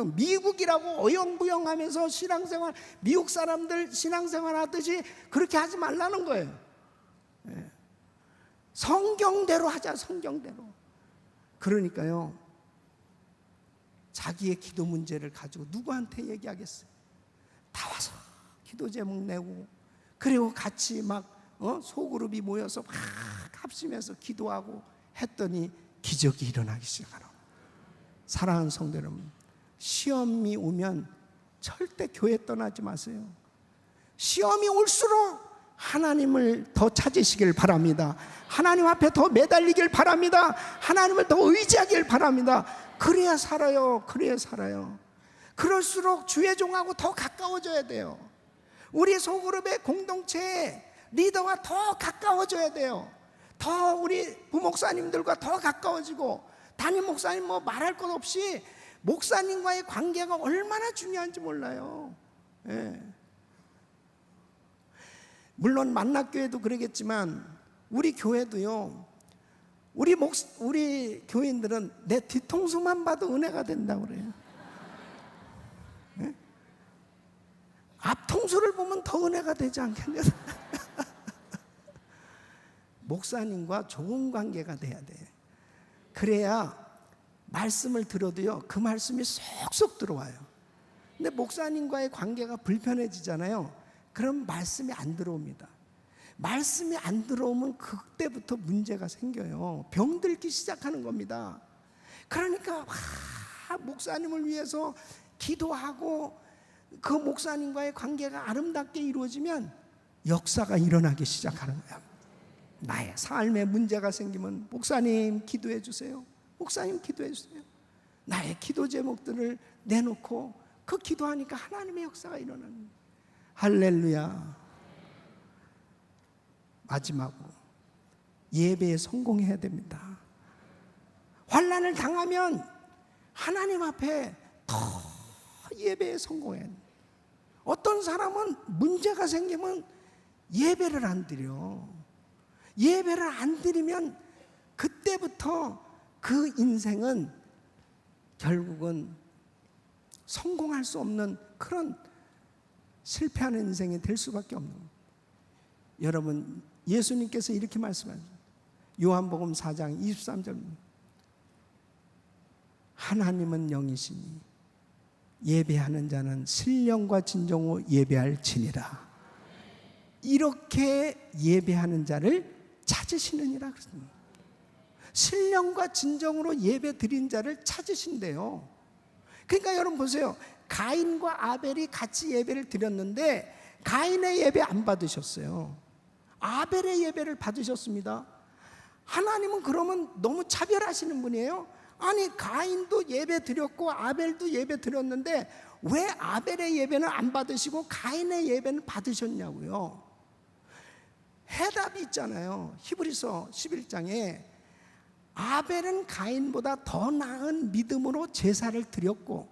미국이라고 어영부영하면서 신앙생활, 미국 사람들 신앙생활 하듯이 그렇게 하지 말라는 거예요. 성경대로 하자. 성경대로. 그러니까요, 자기의 기도 문제를 가지고 누구한테 얘기하겠어요? 다 와서 기도 제목 내고, 그리고 같이 소그룹이 모여서 막 합심해서 기도하고 했더니 기적이 일어나기 시작하는 거예요. 사랑하는 성도 여러분, 시험이 오면 절대 교회 떠나지 마세요. 시험이 올수록 하나님을 더 찾으시길 바랍니다. 하나님 앞에 더 매달리길 바랍니다. 하나님을 더 의지하길 바랍니다. 그래야 살아요. 그래야 살아요. 그럴수록 주의 종하고 더 가까워져야 돼요. 우리 소그룹의 공동체의 리더와 더 가까워져야 돼요. 더 우리 부목사님들과 더 가까워지고, 담임 목사님 말할 것 없이 목사님과의 관계가 얼마나 중요한지 몰라요. 물론 만납교회도 그러겠지만 우리 교회도요, 우리 교인들은 내 뒤통수만 봐도 은혜가 된다고 그래요. 앞통수를 보면 더 은혜가 되지 않겠냐. 목사님과 좋은 관계가 돼야 돼. 그래야 말씀을 들어도요, 그 말씀이 쏙쏙 들어와요. 근데 목사님과의 관계가 불편해지잖아요. 그럼 말씀이 안 들어옵니다. 말씀이 안 들어오면 그때부터 문제가 생겨요. 병들기 시작하는 겁니다. 그러니까 목사님을 위해서 기도하고 그 목사님과의 관계가 아름답게 이루어지면 역사가 일어나기 시작하는 거야. 나의 삶에 문제가 생기면 목사님 기도해 주세요. 목사님 기도해 주세요. 나의 기도 제목들을 내놓고 그 기도하니까 하나님의 역사가 일어나는 거야. 할렐루야. 마지막으로 예배에 성공해야 됩니다. 환난을 당하면 하나님 앞에 더 예배에 성공해야 돼. 어떤 사람은 문제가 생기면 예배를 안 드려. 예배를 안 드리면 그때부터 그 인생은 결국은 성공할 수 없는 그런 실패하는 인생이 될 수밖에 없는 거예요. 여러분, 예수님께서 이렇게 말씀하셨어요. 요한복음 4장 23절입니다. 하나님은 영이시니 예배하는 자는 신령과 진정으로 예배할지니라. 이렇게 예배하는 자를 찾으시느니라 그랬습니다. 신령과 진정으로 예배 드린 자를 찾으신대요. 그러니까 여러분 보세요. 가인과 아벨이 같이 예배를 드렸는데 가인의 예배 안 받으셨어요. 아벨의 예배를 받으셨습니다. 하나님은 그러면 너무 차별하시는 분이에요. 아니, 가인도 예배 드렸고 아벨도 예배 드렸는데 왜 아벨의 예배는 안 받으시고 가인의 예배는 받으셨냐고요. 해답이 있잖아요. 히브리서 11장에 아벨은 가인보다 더 나은 믿음으로 제사를 드렸고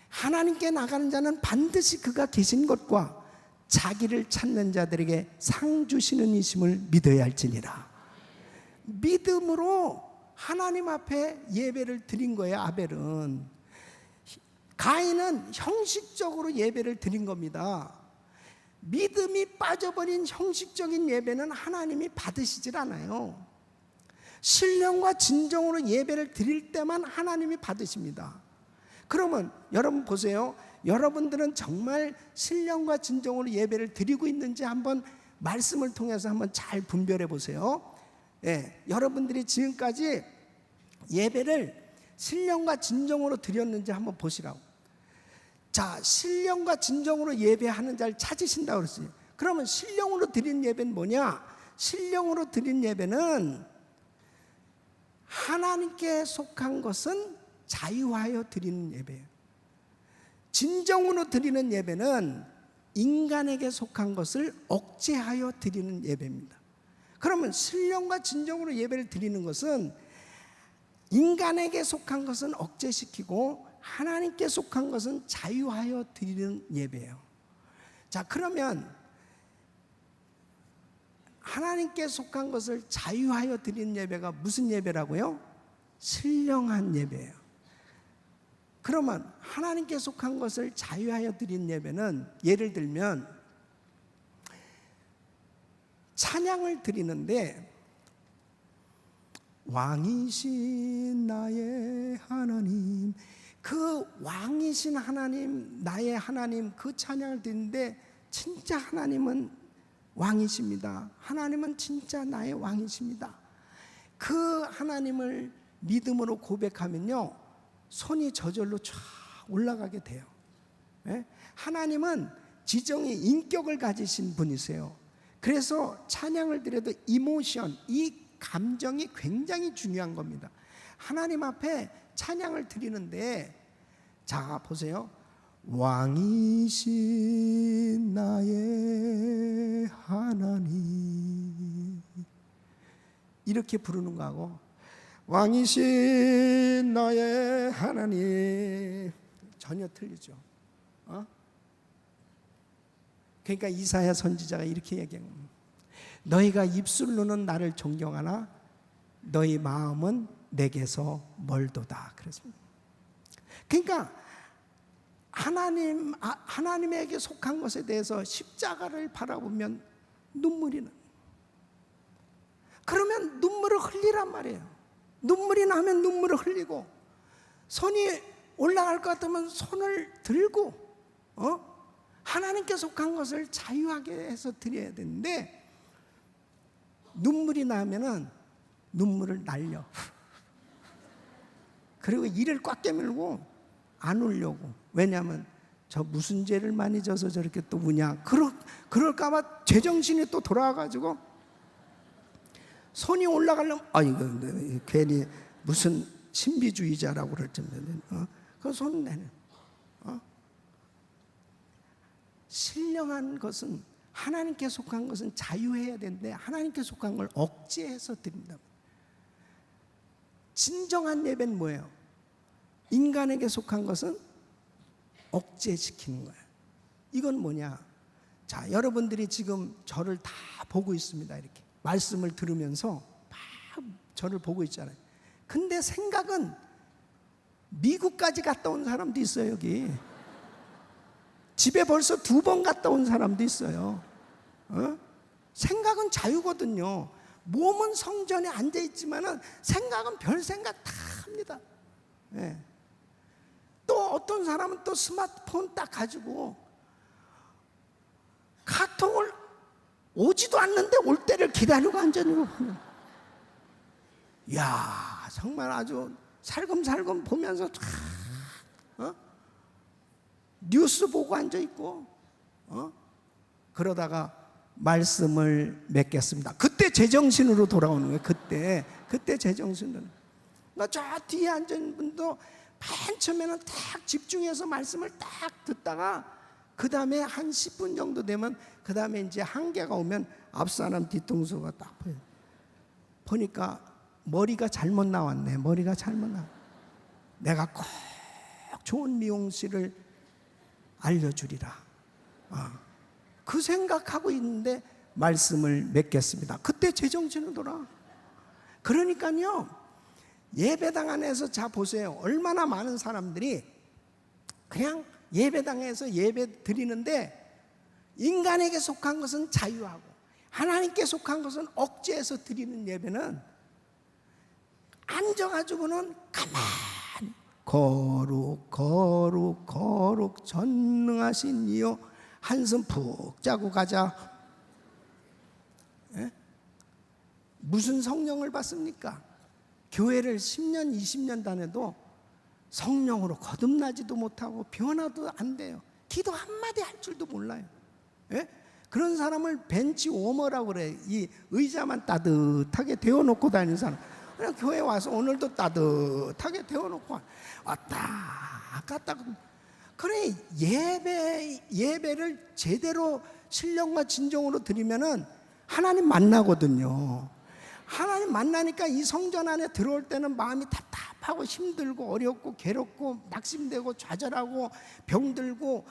하나님께 나가는 자는 반드시 그가 계신 것과 자기를 찾는 자들에게 상 주시는 이심을 믿어야 할지니라. 믿음으로 하나님 앞에 예배를 드린 거예요. 아벨은. 가인은 형식적으로 예배를 드린 겁니다. 믿음이 빠져버린 형식적인 예배는 하나님이 받으시질 않아요. 신령과 진정으로 예배를 드릴 때만 하나님이 받으십니다. 그러면 여러분 보세요. 여러분들은 정말 신령과 진정으로 예배를 드리고 있는지 한번 말씀을 통해서 한번 잘 분별해 보세요. 예, 여러분들이 지금까지 예배를 신령과 진정으로 드렸는지 한번 보시라고. 자, 신령과 진정으로 예배하는 자를 찾으신다고 그랬어요. 그러면 신령으로 드린 예배는 뭐냐? 신령으로 드린 예배는 하나님께 속한 것은 자유하여 드리는 예배예요. 진정으로 드리는 예배는 인간에게 속한 것을 억제하여 드리는 예배입니다. 그러면 신령과 진정으로 예배를 드리는 것은 인간에게 속한 것은 억제시키고 하나님께 속한 것은 자유하여 드리는 예배예요. 자, 그러면 하나님께 속한 것을 자유하여 드리는 예배가 무슨 예배라고요? 신령한 예배예요. 그러면 하나님께 속한 것을 자유하여 드리는 예배는 예를 들면 찬양을 드리는데 왕이신 나의 하나님, 그 왕이신 하나님, 나의 하나님, 그 찬양을 드리는데 진짜 하나님은 왕이십니다. 하나님은 진짜 나의 왕이십니다. 그 하나님을 믿음으로 고백하면요, 손이 저절로 쫙 올라가게 돼요. 하나님은 지정의 인격을 가지신 분이세요. 그래서 찬양을 드려도 이모션, 이 감정이 굉장히 중요한 겁니다. 하나님 앞에 찬양을 드리는데, 자 보세요. 왕이신 나의 하나님, 이렇게 부르는 거하고 왕이신 나의 하나님 전혀 틀리죠. 그러니까 이사야 선지자가 이렇게 얘기해요. 너희가 입술로는 나를 존경하나 너희 마음은 내게서 멀도다 그랬습니다. 그러니까 하나님에게 속한 것에 대해서 십자가를 바라보면 눈물이 나. 그러면 눈물을 흘리란 말이에요. 눈물이 나면 눈물을 흘리고, 손이 올라갈 것 같으면 손을 들고, 하나님께 속한 것을 자유하게 해서 드려야 되는데, 눈물이 나면은 눈물을 날려. 그리고 이를 꽉 깨물고 안 울려고. 왜냐하면 저 무슨 죄를 많이 져서 저렇게 또 우냐. 그럴까봐 제정신이 또 돌아와가지고 손이 올라가려면 이거 괜히 무슨 신비주의자라고 그럴 텐데 그 손 내는. 신령한 것은, 하나님께 속한 것은 자유해야 되는데 하나님께 속한 걸 억제해서 드린다. 진정한 예배는 뭐예요? 인간에게 속한 것은 억제시키는 거예요. 이건 뭐냐? 자, 여러분들이 지금 저를 다 보고 있습니다. 이렇게 말씀을 들으면서 막 저를 보고 있잖아요. 근데 생각은 미국까지 갔다 온 사람도 있어요. 여기 집에 벌써 2번 갔다 온 사람도 있어요. 생각은 자유거든요. 몸은 성전에 앉아 있지만은 생각은 별 생각 다 합니다. 예. 또 어떤 사람은 또 스마트폰 딱 가지고 카톡을 오지도 않는데 올 때를 기다리고 앉아있는 거 보면, 이야, 정말 아주 살금살금 보면서 뉴스 보고 앉아있고 그러다가 말씀을 맺겠습니다. 그때 제정신으로 돌아오는 거예요. 그때 제정신으로. 그러니까 저 뒤에 앉은 분도 맨 처음에는 딱 집중해서 말씀을 딱 듣다가 그 다음에 한 10분 정도 되면 그 다음에 이제 한계가 오면 앞사람 뒤통수가 딱 보여요. 보니까 머리가 잘못 나왔네. 머리가 잘못 나왔네. 내가 꼭 좋은 미용실을 알려주리라. 그 생각하고 있는데 말씀을 맺겠습니다. 그때 제정신으로 돌아. 그러니까요, 예배당 안에서 자 보세요. 얼마나 많은 사람들이 그냥 예배당에서 예배 드리는데 인간에게 속한 것은 자유하고 하나님께 속한 것은 억제해서 드리는 예배는 앉아가지고는 가만히 거룩 거룩 거룩 전능하신 이여 한숨 푹 자고 가자. 예? 무슨 성령을 받습니까? 교회를 10년 20년 다녀도 성령으로 거듭나지도 못하고 변화도 안 돼요. 기도 한마디 할 줄도 몰라요. 예? 그런 사람을 벤치 워머라고 그래. 이 의자만 따뜻하게 데워놓고 다니는 사람. 그냥 교회 와서 오늘도 따뜻하게 데워놓고 왔다 갔다. 그래, 예배를 제대로 신령과 진정으로 드리면은 하나님 만나거든요. 하나님 만나니까 이 성전 안에 들어올 때는 마음이 답답하고 힘들고 어렵고 괴롭고 낙심되고 좌절하고 병들고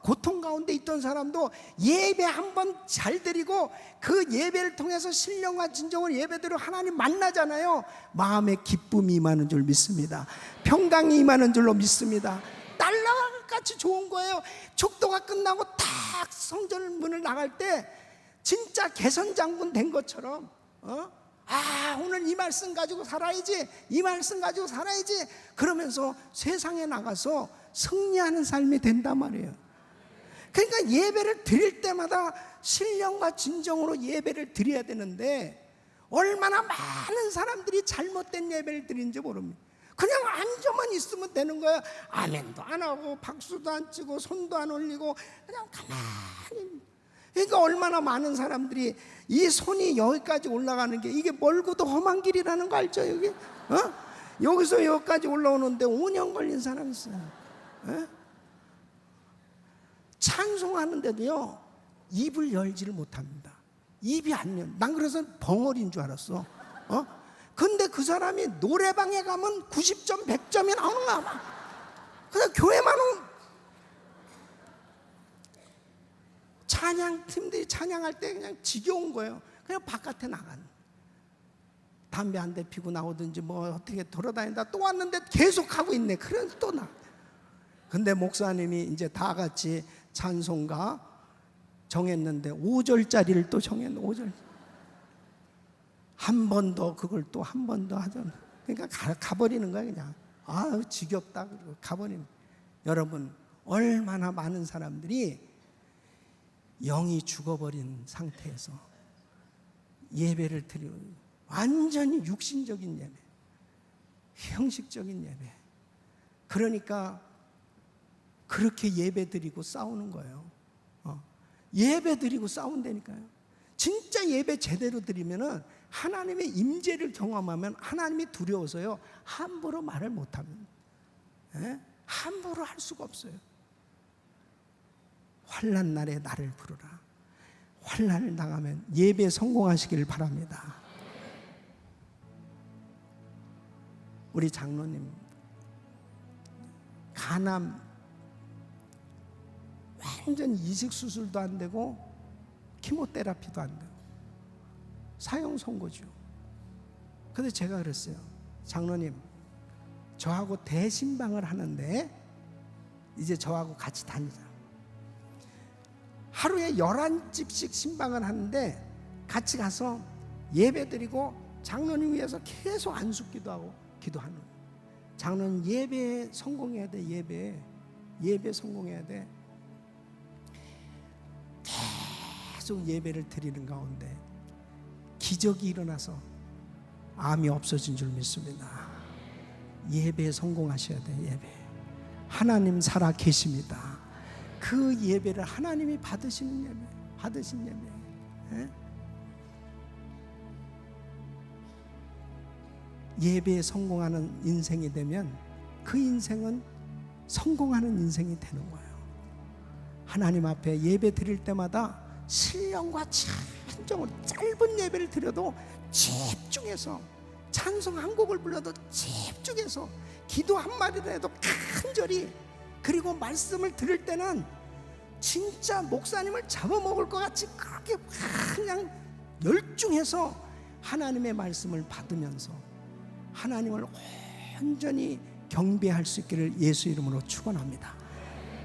고통 가운데 있던 사람도 예배 한번 잘 드리고 그 예배를 통해서 신령과 진정으로 예배대로 하나님 만나잖아요. 마음에 기쁨이 임하는 줄 믿습니다. 평강이 임하는 줄로 믿습니다. 날라같이 좋은 거예요. 축도가 끝나고 딱 성전 문을 나갈 때 진짜 개선장군 된 것처럼 오늘 이 말씀 가지고 살아야지, 이 말씀 가지고 살아야지, 그러면서 세상에 나가서 승리하는 삶이 된단 말이에요. 그러니까 예배를 드릴 때마다 신령과 진정으로 예배를 드려야 되는데 얼마나 많은 사람들이 잘못된 예배를 드리는지 모릅니다. 그냥 앉아만 있으면 되는 거야. 아멘도 안 하고 박수도 안 치고 손도 안 올리고 그냥 가만히. 그러니까 얼마나 많은 사람들이 이 손이 여기까지 올라가는 게 이게 멀고도 험한 길이라는 거 알죠? 여기 여기서 여기까지 올라오는데 5년 걸린 사람이 있어요. 찬송하는데도요 입을 열지를 못합니다. 입이 안 열. 난 그래서 벙어리인 줄 알았어. 근데 그 사람이 노래방에 가면 90점 100점이 나오는 거야. 그래서 교회만 오면 찬양팀들이 찬양할 때 그냥 지겨운 거예요. 그냥 바깥에 나간. 담배 한 대 피고 나오든지 뭐 어떻게 돌아다니다 또 왔는데 계속 하고 있네. 그래서 또 나. 근데 목사님이 이제 다 같이 찬송가 정했는데 5절짜리를 또 정했는데 5절. 한 번 더 그걸 또 한 번 더 하잖아. 그러니까 가버리는 거야 그냥. 지겹다 그러고 가버리는. 여러분 얼마나 많은 사람들이 영이 죽어버린 상태에서 예배를 드리고 완전히 육신적인 예배, 형식적인 예배. 그러니까 그렇게 예배드리고 싸우는 거예요. 예배드리고 싸운다니까요. 진짜 예배 제대로 드리면은 하나님의 임재를 경험하면 하나님이 두려워서요 함부로 말을 못합니다. 함부로 할 수가 없어요. 환난 날에 나를 부르라. 환난을 당하면 예배 성공하시길 바랍니다. 우리 장로님 간암 완전 이식 수술도 안 되고 키모테라피도 안 되고 사형 선고죠. 근데 제가 그랬어요. 장로님, 저하고 대신방을 하는데 이제 저하고 같이 다니자. 하루에 11집씩 신방을 하는데 같이 가서 예배드리고 장로님 위해서 계속 안숙기도 하고 기도하는 거예요. 장로님 예배에 성공해야 돼. 예배 성공해야 돼. 계속 예배를 드리는 가운데 기적이 일어나서 암이 없어진 줄 믿습니다. 예배에 성공하셔야 돼. 예배. 하나님 살아 계십니다. 그 예배를 하나님이 받으시는 예배, 받으신 예배. 예배에 성공하는 인생이 되면 그 인생은 성공하는 인생이 되는 거예요. 하나님 앞에 예배 드릴 때마다 신령과 찬정으로 짧은 예배를 드려도 집중해서 찬송 한 곡을 불러도 집중해서 기도 한 마디를 해도 간절히, 그리고 말씀을 들을 때는 진짜 목사님을 잡아먹을 것 같이 그렇게 그냥 열중해서 하나님의 말씀을 받으면서 하나님을 온전히 경배할 수 있기를 예수 이름으로 축원합니다.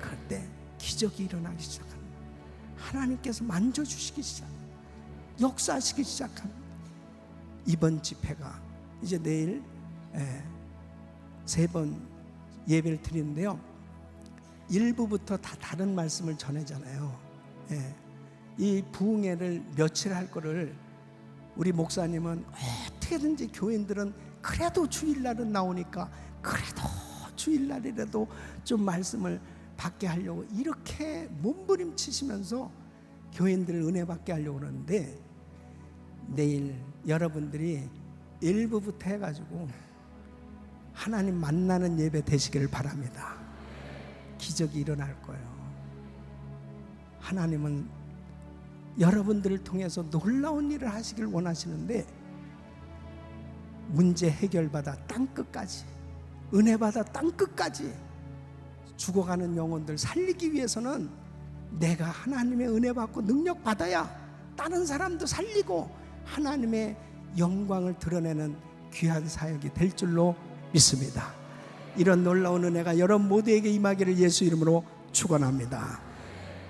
그때 기적이 일어나기 시작합니다. 하나님께서 만져주시기 시작합니다. 역사하시기 시작합니다. 이번 집회가 이제 내일 3번 예배를 드리는데요, 1부부터 다 다른 말씀을 전하잖아요. 이 부흥회를 며칠 할 거를 우리 목사님은 어떻게든지 교인들은 그래도 주일날은 나오니까 그래도 주일날이라도 좀 말씀을 받게 하려고 이렇게 몸부림치시면서 교인들을 은혜 받게 하려고 그러는데, 내일 여러분들이 1부부터 해가지고 하나님 만나는 예배 되시기를 바랍니다. 기적이 일어날 거예요. 하나님은 여러분들을 통해서 놀라운 일을 하시길 원하시는데, 문제 해결받아 땅끝까지, 은혜받아 땅끝까지 죽어가는 영혼들 살리기 위해서는 내가 하나님의 은혜 받고 능력 받아야 다른 사람도 살리고 하나님의 영광을 드러내는 귀한 사역이 될 줄로 믿습니다. 이런 놀라운 은혜가 여러분 모두에게 임하기를 예수 이름으로 축원합니다.